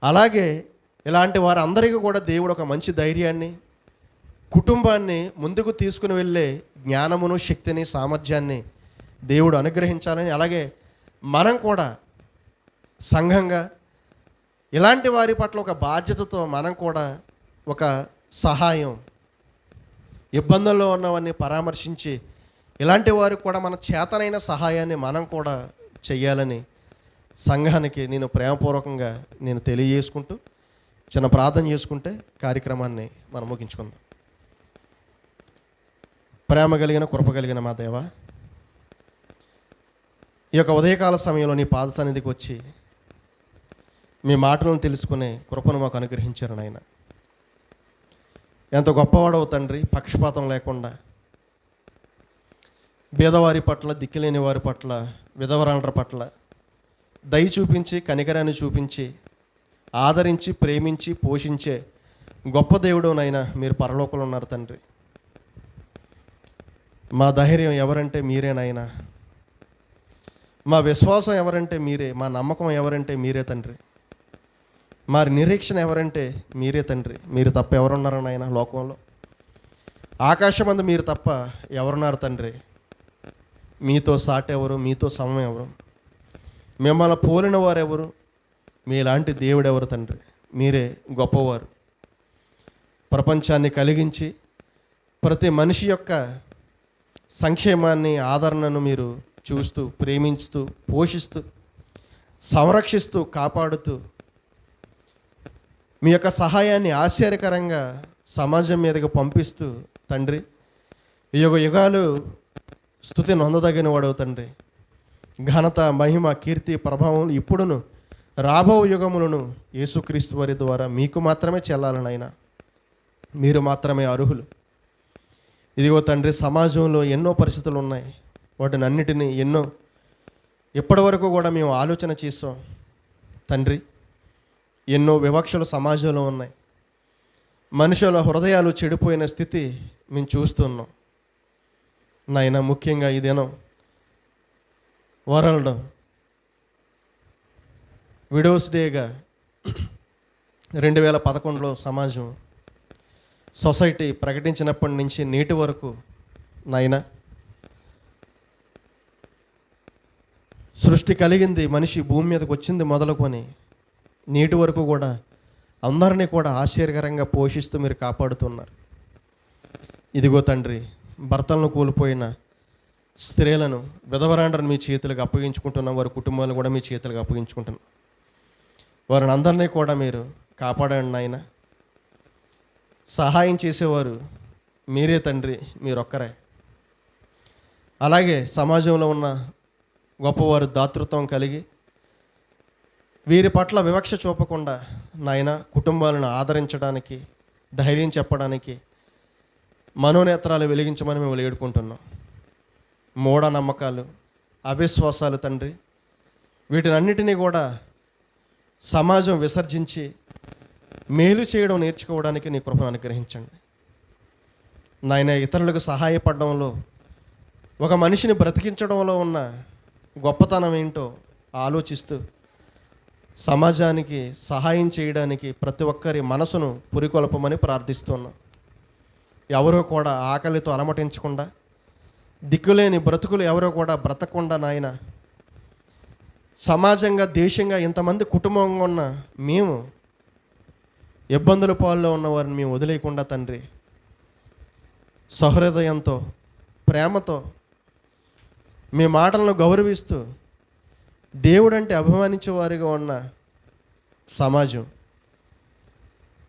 అలాగే ఇలాంటి వారందరికీ కూడా దేవుడు ఒక మంచి ధైర్యాన్ని, కుటుంబాన్ని ముందుకు తీసుకుని వెళ్ళే జ్ఞానమును, శక్తిని, సామర్థ్యాన్ని దేవుడు అనుగ్రహించాలని, అలాగే మనం కూడా సంఘంగా ఇలాంటి వారి పట్ల ఒక బాధ్యతతో మనం కూడా ఒక సహాయం, ఇబ్బందుల్లో ఉన్నవారిని పరామర్శించి ఇలాంటి వారికి కూడా మన చేతనైన సహాయాన్ని మనం కూడా చెయ్యాలని సంఘానికి నేను ప్రేమపూర్వకంగా నేను తెలియజేసుకుంటూ చిన్న ప్రార్థన చేసుకుంటే కార్యక్రమాన్ని మనం ముగించుకుందాం. ప్రేమ కలిగిన, కృప కలిగిన మా దేవ, ఈ యొక్క ఉదయకాల సమయంలో నీ పాద సన్నిధికి వచ్చి మీ మాటలను తెలుసుకునే కృపను మాకు అనుగ్రహించారు నాయన. ఎంత గొప్పవాడవు తండ్రి, పక్షపాతం లేకుండా బీదవారి పట్ల, దిక్కులేని వారి పట్ల, విధవరాండ్ర పట్ల దయ చూపించి, కనికరాన్ని చూపించి, ఆదరించి, ప్రేమించి, పోషించే గొప్ప దేవుడు నాయన మీరు పరలోకంలో ఉన్నారు తండ్రి. మా ధైర్యం ఎవరంటే మీరే నాయన, మా విశ్వాసం ఎవరంటే మీరే, మా నమ్మకం ఎవరంటే మీరే తండ్రి, మా నిరీక్షణ ఎవరంటే మీరే తండ్రి. మీరు తప్ప ఎవరున్నారు నాయన లోకంలో? ఆకాశమందు మీరు తప్ప ఎవరున్నారు తండ్రి? మీతో సాటి ఎవరు? మీతో సమం ఎవరు? మిమ్మల్ని పోలిన వారు ఎవరు? మీలాంటి దేవుడు ఎవరు తండ్రి? మీరే గొప్పవారు. ప్రపంచాన్ని కలిగించి ప్రతి మనిషి యొక్క సంక్షేమాన్ని, ఆదరణను మీరు చూస్తూ, ప్రేమించుతూ, పోషిస్తూ, సంరక్షిస్తూ, కాపాడుతూ మీ యొక్క సహాయాన్ని ఆశ్చర్యకరంగా సమాజం మీదకి పంపిస్తూ తండ్రి, ఈ యుగాలు స్తుతి నొందదగిన వాడవు తండ్రి. ఘనత, మహిమ, కీర్తి, ప్రభావం ఇప్పుడును రాబో యుగములను యేసుక్రీస్తు వారి ద్వారా మీకు మాత్రమే చెల్లాలనైనా. మీరు మాత్రమే అర్హులు. ఇదిగో తండ్రి, సమాజంలో ఎన్నో పరిస్థితులు ఉన్నాయి. వాటిని అన్నిటినీ ఇప్పటి వరకు కూడా మేము ఆలోచన చేసాం తండ్రి. ఎన్నో వివక్షలు సమాజంలో ఉన్నాయి. మనుషుల హృదయాలు చెడిపోయిన స్థితి మేము చూస్తున్నాం నాయన. ముఖ్యంగా ఈ దినం వరల్డ్ విడోస్ డేగా 2011లో సమాజం, సొసైటీ ప్రకటించినప్పటి నుంచి నేటి వరకు నాయన, సృష్టి కలిగింది, మనిషి భూమి మీదకి వచ్చింది మొదలుకొని నేటి వరకు కూడా అందరినీ కూడా ఆశ్చర్యకరంగా పోషిస్తూ మీరు కాపాడుతున్నారు. ఇదిగో తండ్రి, భర్తలను కోల్పోయిన స్త్రీలను, విధవరాండ్రను మీ చేతులకు అప్పగించుకుంటున్నాం. వారి కుటుంబాలను కూడా మీ చేతులకు అప్పగించుకుంటున్నాం. వారిని అందరినీ కూడా మీరు కాపాడండి నాయన. సహాయం చేసేవారు మీరే తండ్రి, మీరొక్కరే. అలాగే సమాజంలో ఉన్న గొప్పవారు దాతృత్వం కలిగి వీరి పట్ల వివక్ష చూపకుండా నాయన కుటుంబాలను ఆదరించడానికి, ధైర్యం చెప్పడానికి మనోనేత్రాలు వెలిగించమని మేము వేడుకుంటున్నాం. మూఢనమ్మకాలు, అవిశ్వాసాలు తండ్రి, వీటినన్నిటినీ కూడా సమాజం విసర్జించి మేలు చేయడం నేర్చుకోవడానికి నీ కృపను అనుగ్రహించండి నాయన. ఇతరులకు సహాయపడడంలో, ఒక మనిషిని బ్రతికించడంలో ఉన్న గొప్పతనం ఏంటో ఆలోచిస్తూ సమాజానికి సహాయం చేయడానికి ప్రతి ఒక్కరి మనసును పురికొల్పమని ప్రార్థిస్తున్నాం. ఎవరో కూడా ఆకలితో అలమటించకుండా, దిక్కులేని బ్రతుకులు ఎవరో కూడా బ్రతకుండా నాయన, సమాజంగా, దేశంగా ఇంతమంది కుటుంబంగా ఉన్న మేము ఇబ్బందుల పాల్లో ఉన్న వారిని మేము వదిలేయకుండా తండ్రి, సహృదయంతో, ప్రేమతో, మీ మాటలను గౌరవిస్తూ దేవుడంటే అభిమానించే వారిగా ఉన్న సమాజం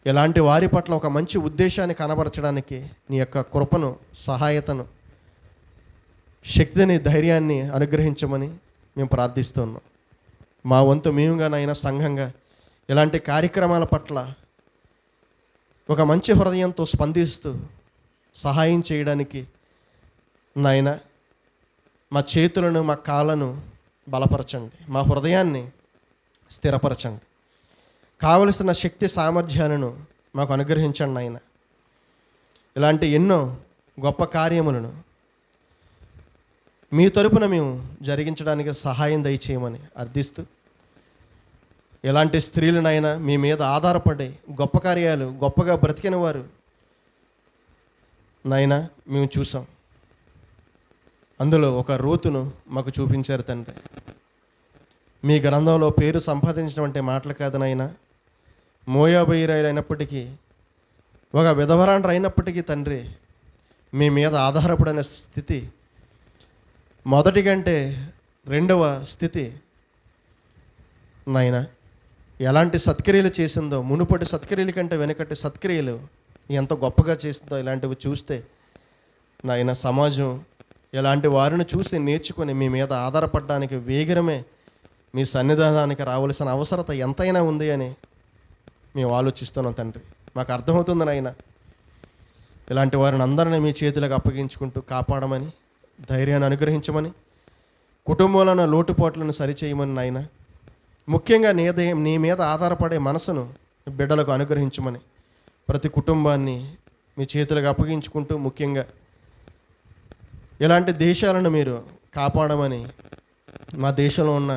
ఇలాంటి వారి పట్ల ఒక మంచి ఉద్దేశాన్ని కనబరచడానికి నీ యొక్క కృపను, సహాయతను, శక్తిని, ధైర్యాన్ని అనుగ్రహించమని మేము ప్రార్థిస్తున్నాం. మా వంతు మేముగానైనా సంఘంగా ఇలాంటి కార్యక్రమాల పట్ల ఒక మంచి హృదయంతో స్పందిస్తూ సహాయం చేయడానికి నాయన మా చేతులను, మా కాళ్ళను బలపరచండి, మా హృదయాన్ని స్థిరపరచండి, కావలసిన శక్తి సామర్థ్యాలను మాకు అనుగ్రహించండి నాయన. ఇలాంటి ఎన్నో గొప్ప కార్యములను మీ తరపున మేము జరిగించడానికి సహాయం దయచేయమని అర్థిస్తూ, ఎలాంటి స్త్రీలనైనా మీ మీద ఆధారపడి గొప్ప కార్యాలు, గొప్పగా బ్రతికిన వారు నాయనా మేము చూసాం. అందులో ఒక రూతును మాకు చూపించారు తండ్రి. మీ గ్రంథంలో పేరు సంపాదించడం అంటే మాటలు కాదు నాయనా. మోయాబీయురాలు అయినప్పటికీ, ఒక విధవరాండ్రు అయినప్పటికీ తండ్రి, మీ మీద ఆధారపడిన స్థితి మొదటి కంటే రెండవ స్థితి నాయన ఎలాంటి సత్క్రియలు చేసిందో, మునుపటి సత్క్రియల కంటే వెనకటి సత్క్రియలు ఎంత గొప్పగా చేసిందో ఇలాంటివి చూస్తే నాయన సమాజం ఇలాంటి వారిని చూసి నేర్చుకొని మీ మీద ఆధారపడడానికి వేగరమే మీ సన్నిధానానికి రావాల్సిన అవసరత ఎంతైనా ఉంది అని మేము ఆలోచిస్తున్నాం తండ్రి. మాకు అర్థమవుతుంది నాయన. ఇలాంటి వారిని అందరినీ మీ చేతులకు అప్పగించుకుంటూ కాపాడమని, ధైర్యాన్ని అనుగ్రహించమని, కుటుంబంలో లోటుపాట్లను సరిచేయమని నాయన, ముఖ్యంగా నీ మీద ఆధారపడే మనసును బిడ్డలకు అనుగ్రహించమని ప్రతి కుటుంబాన్ని మీ చేతులకు అప్పగించుకుంటూ, ముఖ్యంగా ఇలాంటి దేశాలను మీరు కాపాడమని, మా దేశంలో ఉన్న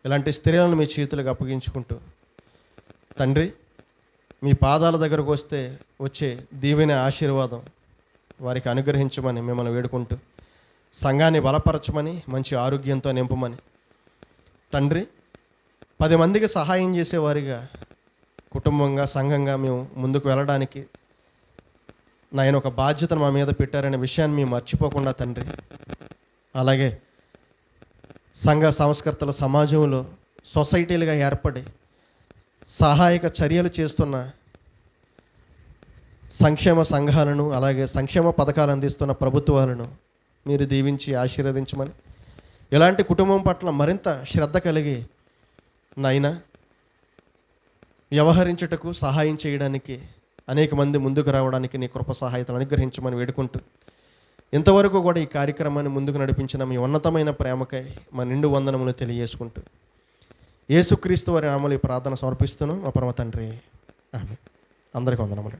ఇలాంటి స్త్రీలను మీ చేతులకు అప్పగించుకుంటూ తండ్రి, మీ పాదాల దగ్గరకు వచ్చే దీవెన, ఆశీర్వాదం వారికి అనుగ్రహించమని మిమ్మల్ని వేడుకుంటూ, సంఘాన్ని బలపరచమని, మంచి ఆరోగ్యంతో నింపమని తండ్రి, 10 మందికి సహాయం చేసేవారిగా కుటుంబంగా, సంఘంగా మేము ముందుకు వెళ్ళడానికి నాయన ఒక బాధ్యతను మా మీద పెట్టారనే విషయాన్ని మేము మర్చిపోకుండా తండ్రి, అలాగే సంఘ సంస్కర్తల సమాజంలో సొసైటీలుగా ఏర్పడి సహాయక చర్యలు చేస్తున్న సంక్షేమ సంఘాలను, అలాగే సంక్షేమ పథకాలు అందిస్తున్న ప్రభుత్వాలను మీరు దీవించి ఆశీర్వదించమని, ఇలాంటి కుటుంబం పట్ల మరింత శ్రద్ధ కలిగి నాయన వ్యవహరించుటకు, సహాయం చేయడానికి అనేక మంది ముందుకు రావడానికి నీ కృప సహాయతను అనుగ్రహించమని వేడుకుంటూ, ఇంతవరకు కూడా ఈ కార్యక్రమాన్ని ముందుకు నడిపించిన మీ ఉన్నతమైన ప్రేమకై మా నిండు వందనములు తెలియజేసుకుంటూ యేసుక్రీస్తు వారి నామములో ఈ ప్రార్థన సమర్పిస్తున్నాం మా పరమ తండ్రి. ఆమేన్. అందరికీ వందనములు.